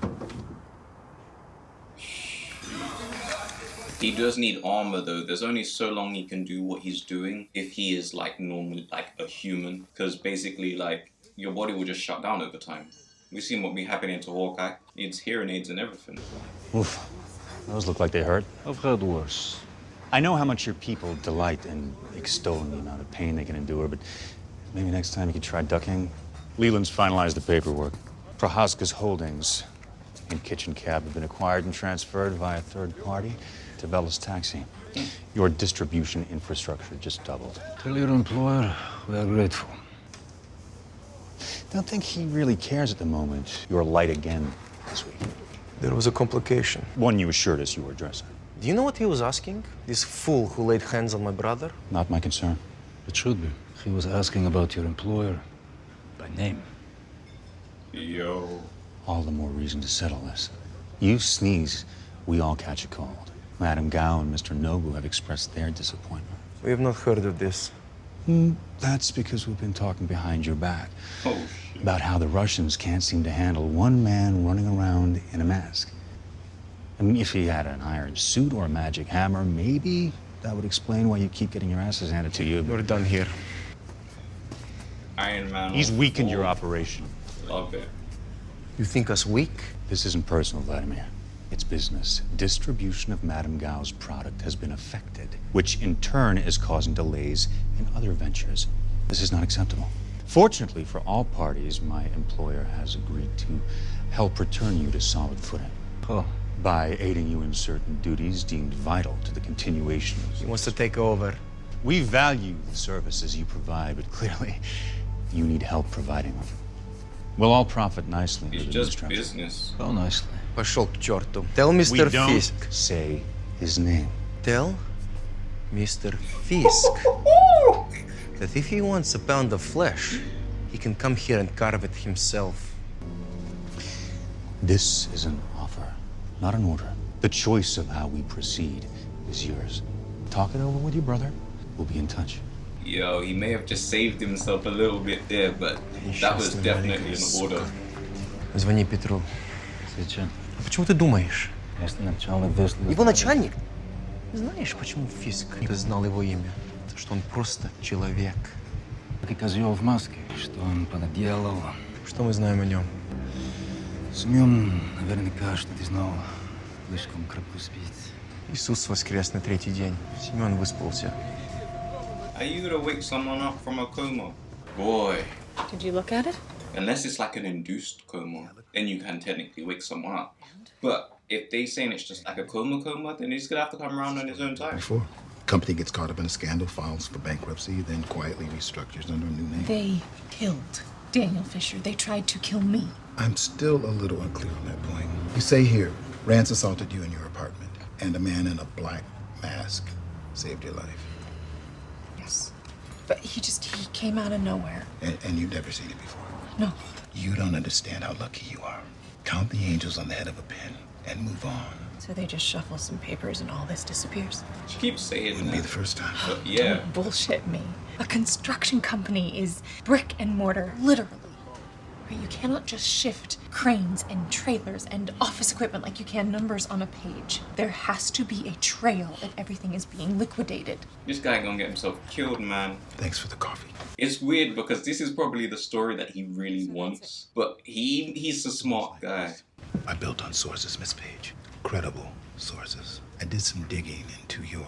He does need armor though. There's only so long he can do what he's doing if he is like normal, like a human. Because basically, like, your body will just shut down over time. We've seen what be happening to Hawkeye. Needs hearing aids and everything. Oof. Those look like they hurt. I've heard worse. I know how much your people delight in extolling the amount of pain they can endure, but maybe next time you could try ducking. Leland's finalized the paperwork. Prohaska's holdings in Kitchen Cab have been acquired and transferred via third party to Velas Taxi. Your distribution infrastructure just doubled. Tell your employer we are grateful. Don't think he really cares at the moment. You're light again this week. There was a complication. One you assured us you were addressing. Do you know what he was asking? This fool who laid hands on my brother? Not my concern. It should be. He was asking about your employer by name. Yo. All the more reason to settle this. You sneeze, we all catch a cold. Madame Gao and Mr. Nobu have expressed their disappointment. We have not heard of this. That's because we've been talking behind your back. Oh, about how the Russians can't seem to handle one man running around in a mask. I mean, if he had an iron suit or a magic hammer, maybe that would explain why you keep getting your asses handed to you. We're done here. Iron Man. He's weakened your operation. Love it. You think us weak? This isn't personal, Vladimir. It's business. Distribution of Madame Gao's product has been affected, which in turn is causing delays in other ventures. This is not acceptable. Fortunately for all parties, my employer has agreed to help return you to solid footing. Oh. By aiding you in certain duties deemed vital to the continuation of... He wants to take over. We value the services you provide, but clearly you need help providing them. We'll all profit nicely. It's just business. How nicely. Пошел к черту. Tell Mr. We don't Fisk. say his name. Tell Mr. Fisk that if he wants a pound of flesh, he can come here and carve it himself. This is an offer, not an order. The choice of how we proceed is yours. Talk it over with your brother. We'll be in touch. Yo, he may have just saved himself a little bit there, but that was definitely an order. Звони Петру. Зачем? Почему ты думаешь? Если начало вышло... Его начальник? Знаешь, почему Фиск знал его имя? Потому что он просто человек. Ты козел в маске. Что он понаделал? Что мы знаем о нем? С ним наверняка что-то знал. Слишком крепко спит. Иисус воскрес на третий день. Семен выспался. Are you gonna wake someone up from a coma? Boy. Did you look at it? Unless it's like an induced coma, then you can technically wake someone up. But if they saying it's just like a coma, then he's gonna have to come around on his own time. Before company gets caught up in a scandal, files for bankruptcy, then quietly restructures under a new name. They killed Daniel Fisher. They tried to kill me. I'm still a little unclear on that point. You say here, Rance assaulted you in your apartment, and a man in a black mask saved your life. Yes. But he came out of nowhere. And you've never seen it before? No. You don't understand how lucky you are. Count the angels on the head of a pin and move on. So they just shuffle some papers and all this disappears. She keeps saying Wouldn't be the first time. But yeah. Don't bullshit me. A construction company is brick and mortar, literally. Right? You cannot just shift cranes and trailers and office equipment like you can numbers on a page. There has to be a trail if everything is being liquidated. This guy gonna get himself killed, man. Thanks for the coffee. It's weird because this is probably the story that he really wants, but he's a smart guy. I built on sources, Miss Page. Credible sources. I did some digging into your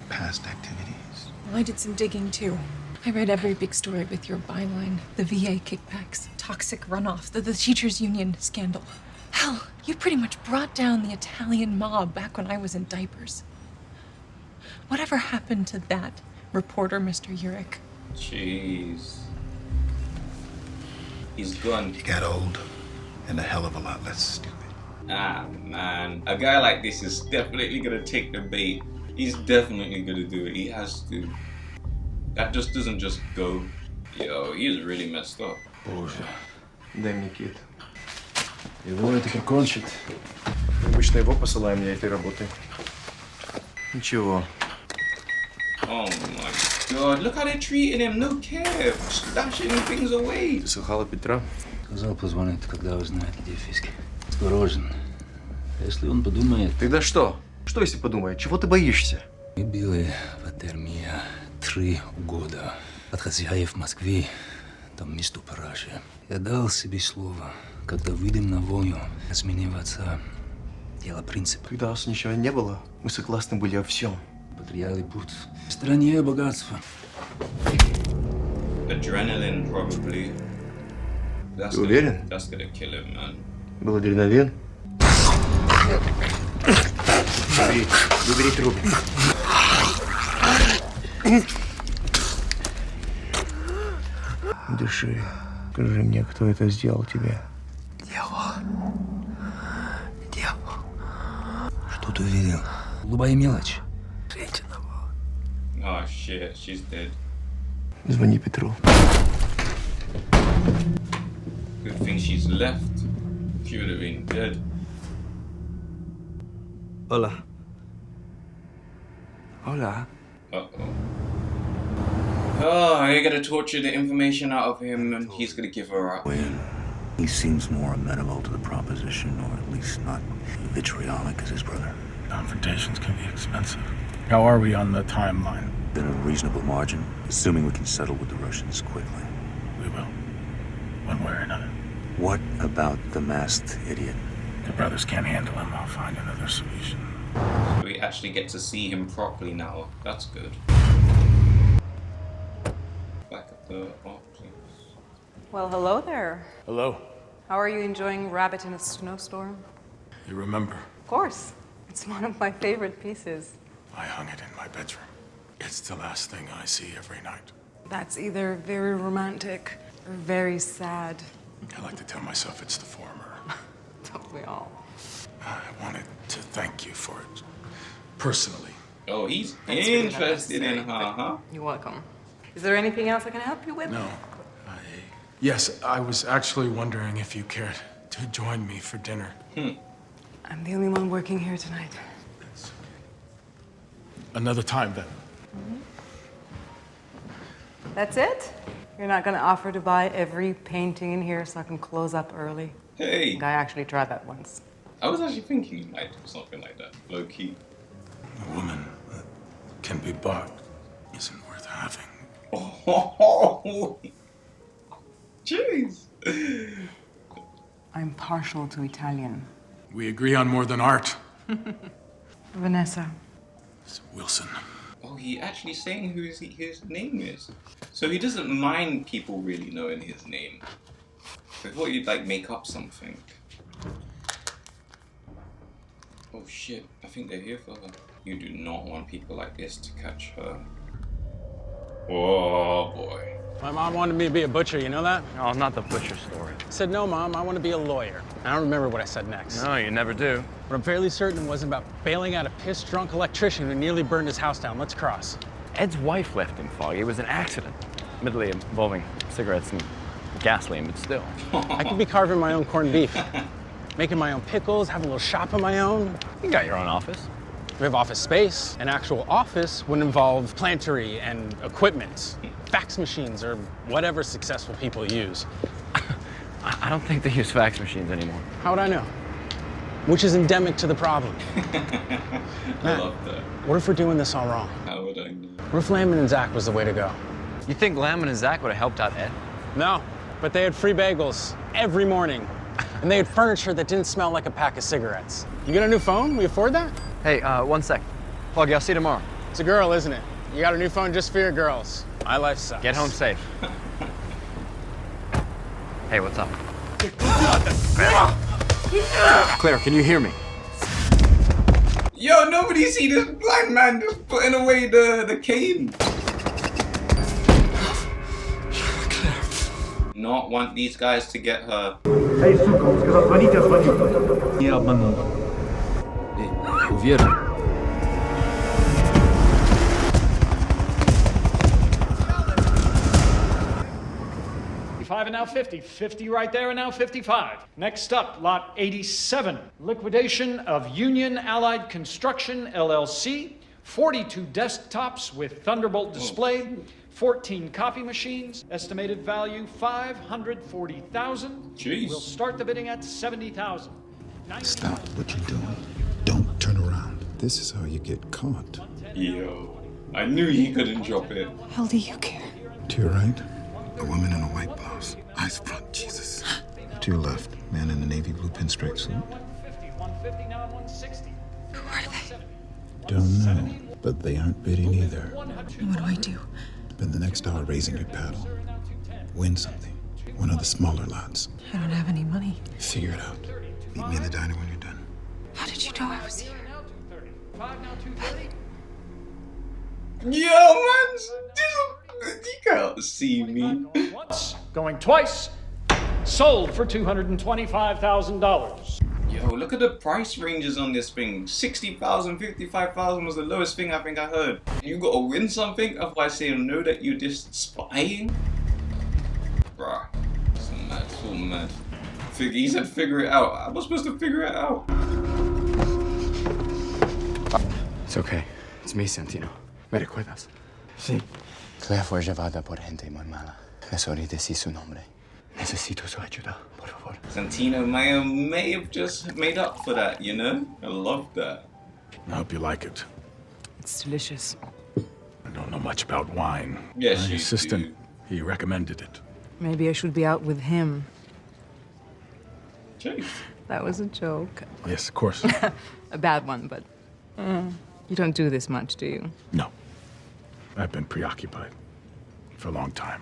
past activities. Well, I did some digging too. I read every big story with your byline. The VA kickbacks, toxic runoff, the teachers union scandal. Hell, you pretty much brought down the Italian mob back when I was in diapers. Whatever happened to that reporter, Mr. Urich? Jeez. He's gone. He got old and a hell of a lot less stupid. Ah, man. A guy like this is definitely gonna take the bait. He's definitely gonna do it. He has to. That just doesn't just go. Yo, he's really messed up. Боже, дай мне кит. Его это прикончит. Обычно его посылаем для этой работы. Ничего. Oh my god, look how they're treating him. No care. Stashing things away. Ты слыхала Петра? Сказал, позвонит, когда узнает, где Фиски. Осторожен. Если он подумает... Тогда что? Что если подумает? Чего ты боишься? Мы били в Атермия 3 года. От хозяев Москвы до месту Параши. Я дал себе слово, когда выйдем на войну, изменив отца. Дело принципа. Когда нас ничего не было, мы согласны были о всем. Потеряли путь. В стране богатства. Adrenaline, probably. That's Ты уверен? That's gonna kill him, man. Был адреналин? Выбери труп. Дыши. Скажи мне, кто это сделал тебе? Дьявол. Что ты видел? Любая мелочь. Женщина. Oh shit, she's dead. Звони Петру. Good thing she's left. She would have been dead. Hola. Hola. Uh-oh. Oh, you're gonna torture the information out of him and he's gonna give her up. He seems more amenable to the proposition, or at least not vitriolic as his brother. Confrontations can be expensive. How are we on the timeline? In a reasonable margin, assuming we can settle with the Russians quickly. We will. One way or another. What about the masked idiot? The brothers can't handle him. I'll find another solution. So we actually get to see him properly now. That's good. Back at the please. Well, hello there. Hello. How are you enjoying Rabbit in a Snowstorm? You remember? Of course. It's one of my favorite pieces. I hung it in my bedroom. It's the last thing I see every night. That's either very romantic or very sad. I like to tell myself it's the former. Don't we all? I wanted to thank you for it. Personally. Oh, he's That's really interested in her, nice. huh? You're welcome. Is there anything else I can help you with? No. Yes, I was actually wondering if you cared to join me for dinner. I'm the only one working here tonight. Another time, then. That's it? You're not going to offer to buy every painting in here so I can close up early? Hey. I think I actually tried that once. I was actually thinking you might do something like that. Low key. A woman that can be bought isn't worth having. Oh, jeez. I'm partial to Italian. We agree on more than art. Vanessa. It's Wilson. Oh, he actually saying who his name is. So he doesn't mind people really knowing his name. I thought you'd like make up something. Oh shit, I think they're here for her. You do not want people like this to catch her. Oh boy. My mom wanted me to be a butcher, you know that? Oh, not the butcher story. I said, no, Mom, I want to be a lawyer. I don't remember what I said next. No, you never do. But I'm fairly certain it wasn't about bailing out a piss-drunk electrician who nearly burned his house down. Let's cross. Ed's wife left him, Foggy. It was an accident. Admittedly involving cigarettes and gasoline, but still. I could be carving my own corned beef, making my own pickles, having a little shop of my own. You got your own office. We have office space. An actual office would involve plantery and equipment, fax machines, or whatever successful people use. I don't think they use fax machines anymore. How would I know? Which is endemic to the problem. I love that. What if we're doing this all wrong? How would I know? What if Lamon and Zach was the way to go? You think Lamon and Zach would have helped out Ed? No, but they had free bagels every morning. And they had furniture that didn't smell like a pack of cigarettes. You got a new phone? We afford that? Hey, 1 sec. Foggy, I'll see you tomorrow. It's a girl, isn't it? You got a new phone just for your girls. My life sucks. Get home safe. Hey, what's up? Claire, can you hear me? Yo, nobody see this blind man just putting away the cane. Not want these guys to get her. Эй, сука, он сказал, звоните, я звоню. Не обманул. Уверен. 55 and now 50. 50 right there and now 55. Next up, lot 87. Liquidation of Union Allied Construction, LLC. 42 desktops with Thunderbolt display. 14 copy machines. Estimated value $540,000. Jeez. We'll start the bidding at $70,000. Stop what you're doing. Don't turn around. this is how you get caught. Yo, I knew he couldn't drop it. Hell do you care? To your right, a woman in a white blouse. Eyes front, Jesus. To your left, man in a navy blue pinstripe suit. Who are they? Don't know, but they aren't bidding either. What do I do? Spend the next hour raising your paddle. Win something. One of the smaller lots. I don't have any money. Figure it out. Meet me in the diner when you're done. How did you know I was here? Yo, man, you can't see me. Once, going twice. Sold for $225,000. Yo, look at the price ranges on this thing. 60,000, 55,000 was the lowest thing I think I heard. You gotta win something, otherwise they know that you're just spying. Bruh, it's mad, it's all mad. He said figure it out. I was supposed to figure it out. It's okay. It's me, Santino. ¿Me recuerdas? Sí. Claire fue llevada por gente muy mala. Les oí decir su nombre. Necesito su ayuda, por favor. Santino may have just made up for that, you know? I love that. I hope you like it. It's delicious. I don't know much about wine. Yes, My you assistant, do. he recommended it. Maybe I should be out with him. Jeez. That was a joke. Yes, of course. A bad one, but you don't do this much, do you? No. I've been preoccupied for a long time.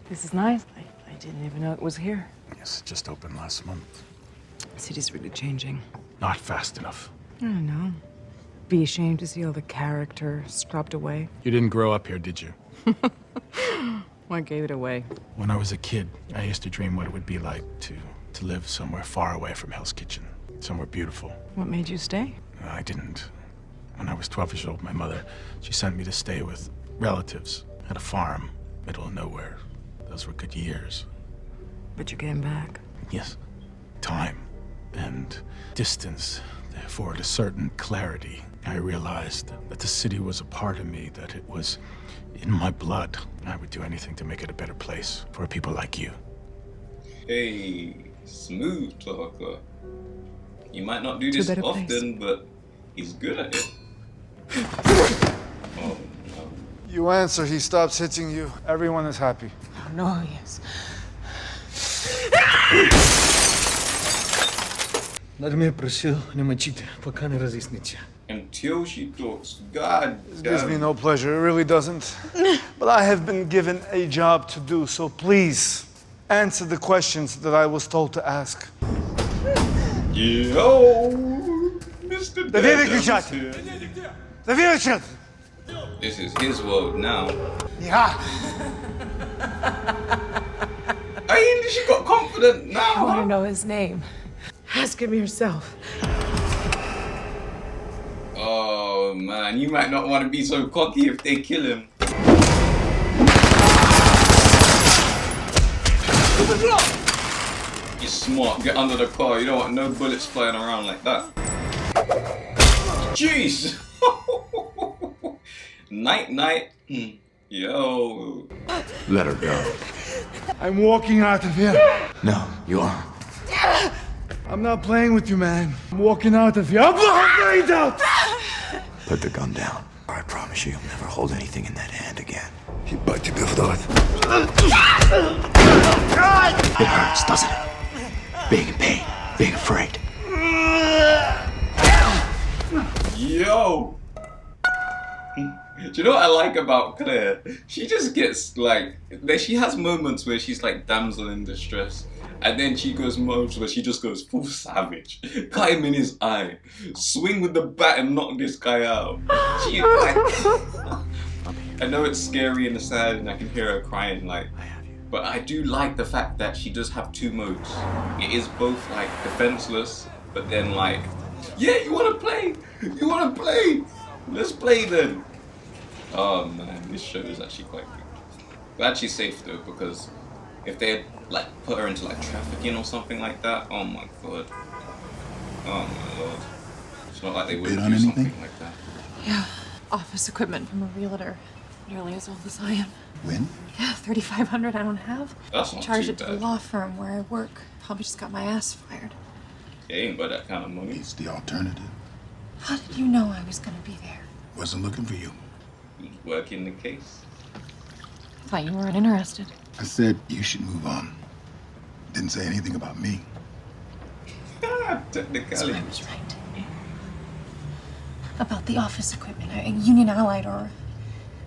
This is nice. I didn't even know it was here. Yes, it just opened last month. The city's really changing. Not fast enough. I don't know. Be ashamed to see all the character scrubbed away. You didn't grow up here, did you? What gave it away? When I was a kid, I used to dream what it would be like to live somewhere far away from Hell's Kitchen. Somewhere beautiful. What made you stay? I didn't. When I was 12 years old, my mother, she sent me to stay with relatives at a farm, middle of nowhere. Those were good years. But you came back. Yes. Time and distance, they afford a certain clarity. I realized that the city was a part of me, that it was in my blood. I would do anything to make it a better place for people like you. Hey, smooth talker. He might not do this often, but he's good at it. Oh, no. You answer, he stops hitting you. Everyone is happy. Oh, no, yes. Владимир просил не мочить, пока не разъясните. Until she talks. God This damn. gives me no pleasure, it really doesn't. But I have been given a job to do, so please answer the questions that I was told to ask. Yo, Mr. This is his world now. Yeah. I mean, she got confident now. I want to know his name. Ask him yourself. Oh man, you might not want to be so cocky if they kill him. You're smart, get under the car. You don't want no bullets flying around like that. Jeez! Night, night. Yo. Let her go. I'm walking out of here. No, you are. I'm not playing with you, man. I'm walking out of here. I'm playing out! Put the gun down. I promise you'll never hold anything in that hand again. Ебать тебе в рот. It hurts, doesn't it? Being in pain, being afraid. Yo! Do you know what I like about Claire? She just gets like, she has moments where she's like damsel in distress. And then she goes modes where she just goes full savage. Cut him in his eye. Swing with the bat and knock this guy out. She like, I know it's scary and sad and I can hear her crying like, but I do like the fact that she does have two modes. It is both like defenseless, but then like, yeah, you wanna play? You wanna play? Let's play then. Oh man, this show is actually quite good. Glad she's safe though, because if they had like put her into like trafficking or something like that, oh my god. Oh my lord. It's not like they would do something like that. Yeah, office equipment from a realtor. Nearly as old as I am. When? Yeah, $3,500 I don't have. That's not Charged too it to the bad. law firm where I work. Probably just got my ass fired. They ain't got that kind of money. It's the alternative. How did you know I was gonna be there? Wasn't looking for you. He's working the case. Thought you weren't interested. I said you should move on. Didn't say anything about me. Technically. So I was right. About the office equipment, Union Allied or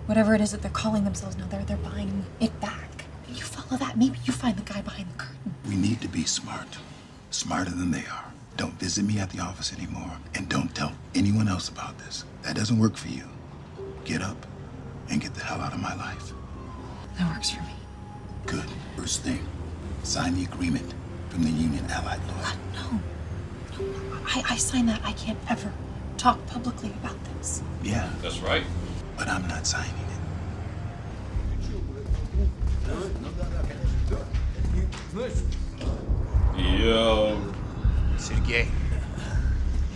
whatever it is that they're calling themselves now. They're buying it back. You follow that, maybe you find the guy behind the curtain. We need to be smart. Smarter than they are. Don't visit me at the office anymore. And don't tell anyone else about this. That doesn't work for you. Get up and get the hell out of my life. That works for me. Good. First thing, sign the agreement from the Union Allied lawyer. No. I signed that. I can't ever talk publicly about this. Yeah. That's right. But I'm not signing it. Yo. Сергей.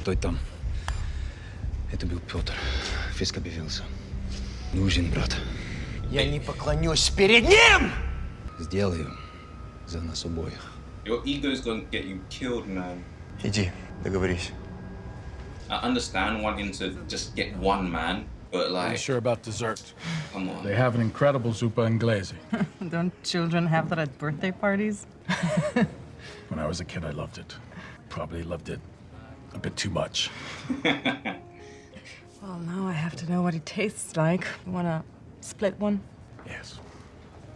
Стой там. Это был Петр. Фиск объявился. Нужен, брат. Я не поклонюсь перед ним! Сделаю за нас обоих. Your ego is going to get you killed, man. Иди, договорись. I understand wanting to just get one man, but Are you like, sure about dessert? come on. They have an incredible zuppa inglese. Don't children have that at birthday parties? When I was a kid, I loved it. Probably loved it a bit too much. Well, now I have to know what it tastes like. You wanna split one? Yes.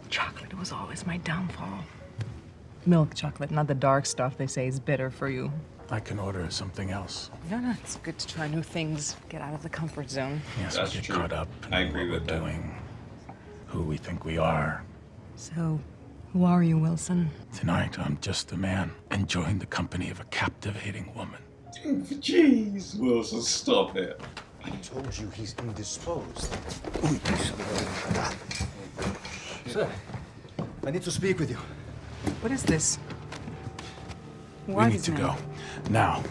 Chocolate was always my downfall. Milk chocolate, not the dark stuff they say is bitter for you. I can order something else. No, it's good to try new things. Get out of the comfort zone. Yes, That's we get true. caught up in I agree what with we're that. doing, who we think we are. So, who are you, Wilson? Tonight, I'm just a man enjoying the company of a captivating woman. Jeez, Wilson, stop it. I told you he's indisposed. Sir, I need to speak with you. What is this? We need to go. Now.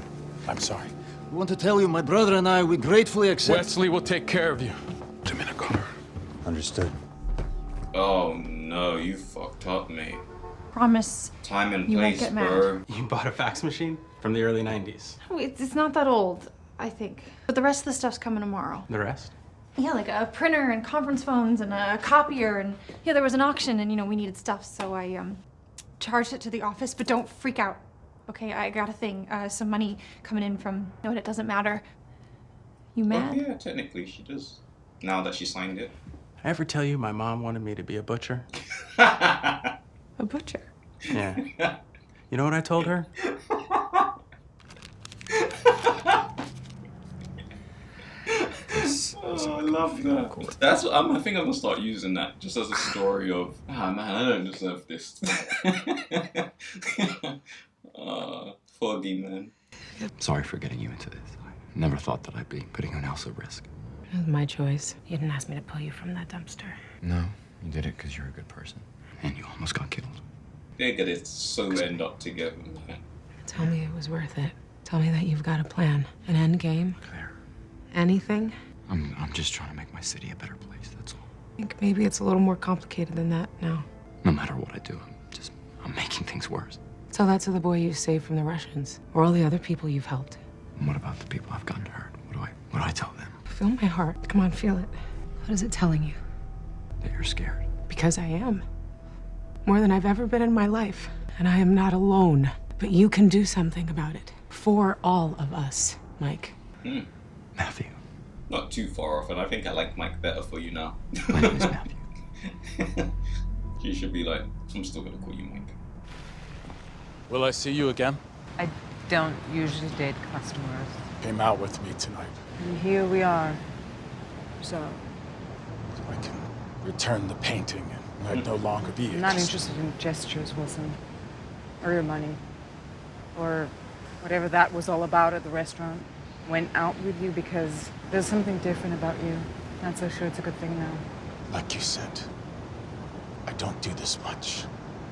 I'm sorry. I want to tell you, my brother and I, we gratefully accept... Wesley will take care of you. Understood. Oh no, you fucked up, mate. Promise. Time and You won't place, get mad. bro. You bought a fax machine from the early 90s. Oh, it's not that old, I think. But the rest of the stuff's coming tomorrow. The rest? Yeah, like a printer and conference phones and a copier and yeah, there was an auction and we needed stuff, so I charged it to the office, but don't freak out. Okay, I got a thing, some money coming in from no, it doesn't matter. You mad? Yeah, technically she does. Now that she signed it. I ever tell you my mom wanted me to be a butcher? A butcher? Yeah. You know what I told her? Oh, I love that. That's what I think I'm gonna start using that just as a story of, man, I don't deserve this. Foggy, man. Sorry for getting you into this. I never thought that I'd be putting anyone else at risk. It was my choice. You didn't ask me to pull you from that dumpster. No, you did it because you're a good person. And you almost got killed. They're gonna so end up together, man. Tell me it was worth it. Tell me that you've got a plan, an end game. Claire. Anything? I'm just trying to make my city a better place, that's all. I think maybe it's a little more complicated than that now. No matter what I do, I'm making things worse. So that's the boy you saved from the Russians, or all the other people you've helped. And what about the people I've gotten hurt? What do I tell them? Feel my heart. Come on, feel it. What is it telling you? That you're scared. Because I am. More than I've ever been in my life. And I am not alone. But you can do something about it. For all of us, Mike. Matthew. Not too far off, and I think I like Mike better for you now. My name is Matthew. She should be like, I'm still gonna call you Mike. Will I see you again? I don't usually date customers. Came out with me tonight. And here we are. So, I can return the painting and I'd no longer be I'm not interested in gestures, Wilson. Or your money. Or whatever that was all about at the restaurant. Went out with you because there's something different about you. Not so sure it's a good thing now. Like you said, I don't do this much.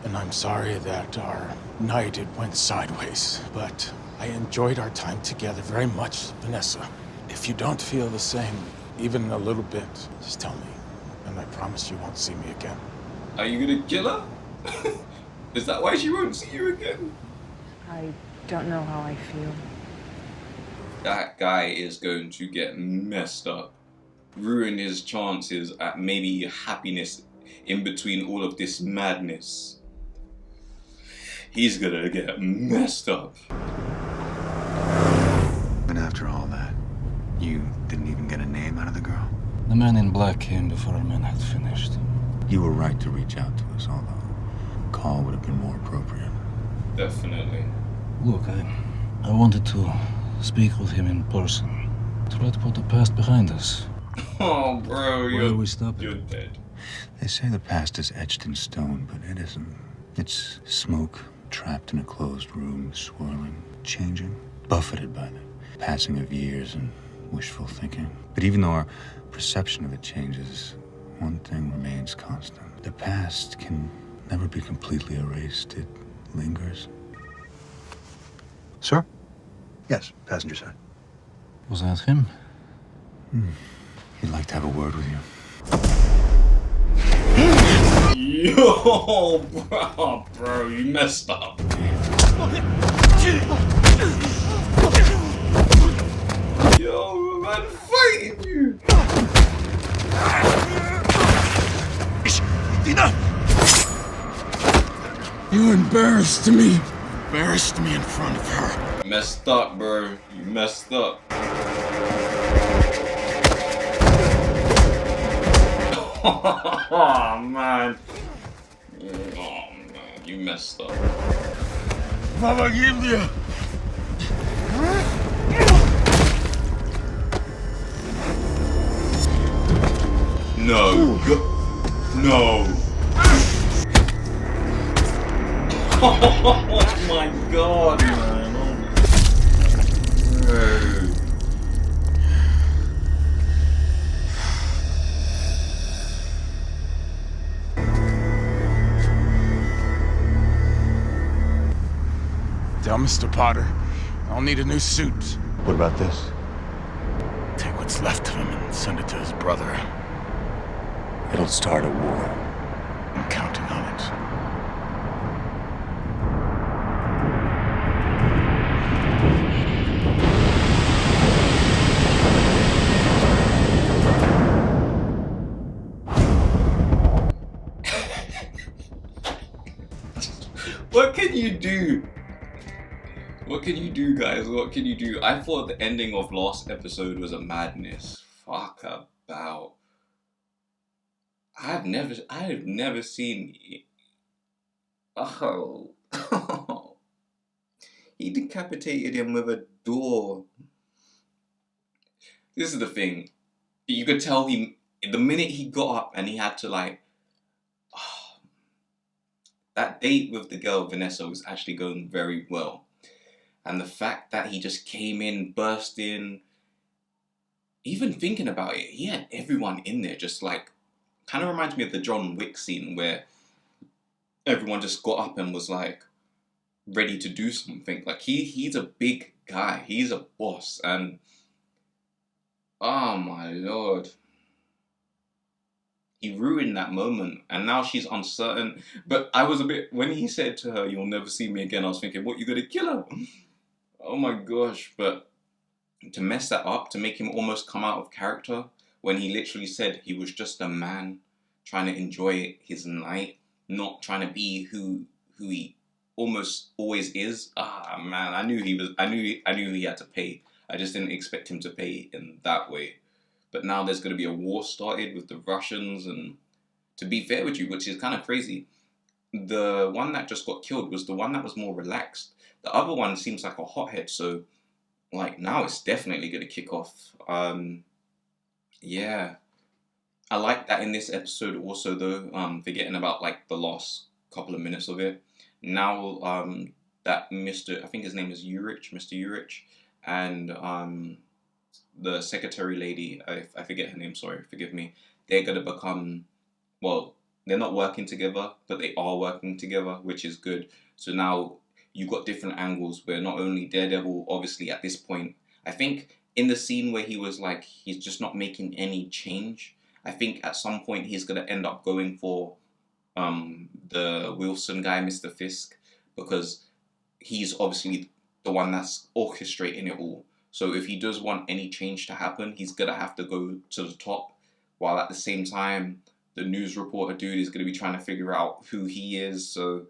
And I'm sorry that our night, it went sideways. But I enjoyed our time together very much, Vanessa. If you don't feel the same, even a little bit, just tell me. And I promise you won't see me again. Are you gonna kill her? Is that why she won't see you again? I don't know how I feel. that guy is going to get messed up. Ruin his chances at maybe happiness in between all of this madness. He's gonna get messed up. And after all that, you didn't even get a name out of the girl? The man in black came before our men had finished. You were right to reach out to us, although a call would have been more appropriate. Definitely. Look, I wanted to speak with him in person. Try to put the past behind us. Oh, bro, you're dead. They say the past is etched in stone, but it isn't. It's smoke trapped in a closed room, swirling, changing, buffeted by the passing of years and wishful thinking. But even though our perception of it changes, one thing remains constant. The past can never be completely erased. It lingers. Sir? Yes, passenger side. Was that him? He'd like to have a word with you. Yo, bro, you messed up. Yo, man, fighting you. You embarrassed me. Embarrassed me in front of her. Messed up, bro. You messed up. Oh, man. Oh, man. You messed up. Mama, give you. No. No. Oh my god, man. Oh, Tell Mr. Potter, I'll need a new suit. What about this? Take what's left of him and send it to his brother. It'll start a war. I'm counting on it. what can you do? What can you do, guys? What can you do? I thought the ending of last episode was a madness. Fuck about. I've never seen. Oh. He decapitated him with a door. This is the thing. You could tell the minute he got up and he had to like. That date with the girl Vanessa was actually going very well. And the fact that he just came in, burst in, even thinking about it, he had everyone in there just like, kind of reminds me of the John Wick scene where everyone just got up and was like ready to do something. Like he's a big guy, he's a boss, and oh my lord. He ruined that moment, and now she's uncertain. But I was a bit, when he said to her, "You'll never see me again," I was thinking, what, you gonna kill her? Oh my gosh. But to mess that up, to make him almost come out of character, when he literally said he was just a man trying to enjoy his night, not trying to be who he almost always is. Ah, man, I knew he had to pay. I just didn't expect him to pay in that way. But now there's going to be a war started with the Russians, and to be fair with you, which is kind of crazy, the one that just got killed was the one that was more relaxed. The other one seems like a hothead, so like now it's definitely going to kick off. Yeah. I like that in this episode also though, forgetting about like the last couple of minutes of it. Now that Mr. I think his name is Urich, Mr. Urich, and the secretary lady, I forget her name, sorry, forgive me, they're going to become, well, they're not working together, but they are working together, which is good. So now you've got different angles where not only Daredevil, obviously at this point, I think in the scene where he was like, he's just not making any change, I think at some point he's going to end up going for the Wilson guy, Mr. Fisk, because he's obviously the one that's orchestrating it all. So if he does want any change to happen, he's gonna have to go to the top, while at the same time, the news reporter dude is gonna be trying to figure out who he is. So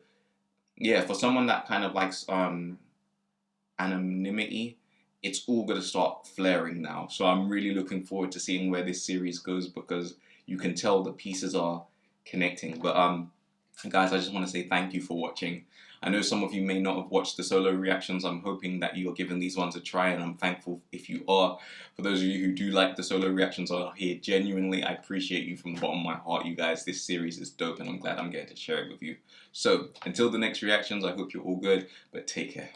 yeah, for someone that kind of likes anonymity, it's all gonna start flaring now. So I'm really looking forward to seeing where this series goes, because you can tell the pieces are connecting. But guys, I just want to say thank you for watching. I know some of you may not have watched the solo reactions. I'm hoping that you're giving these ones a try, and I'm thankful if you are. For those of you who do like the solo reactions are here, genuinely, I appreciate you from the bottom of my heart, you guys. This series is dope, and I'm glad I'm getting to share it with you. So, until the next reactions, I hope you're all good, but take care.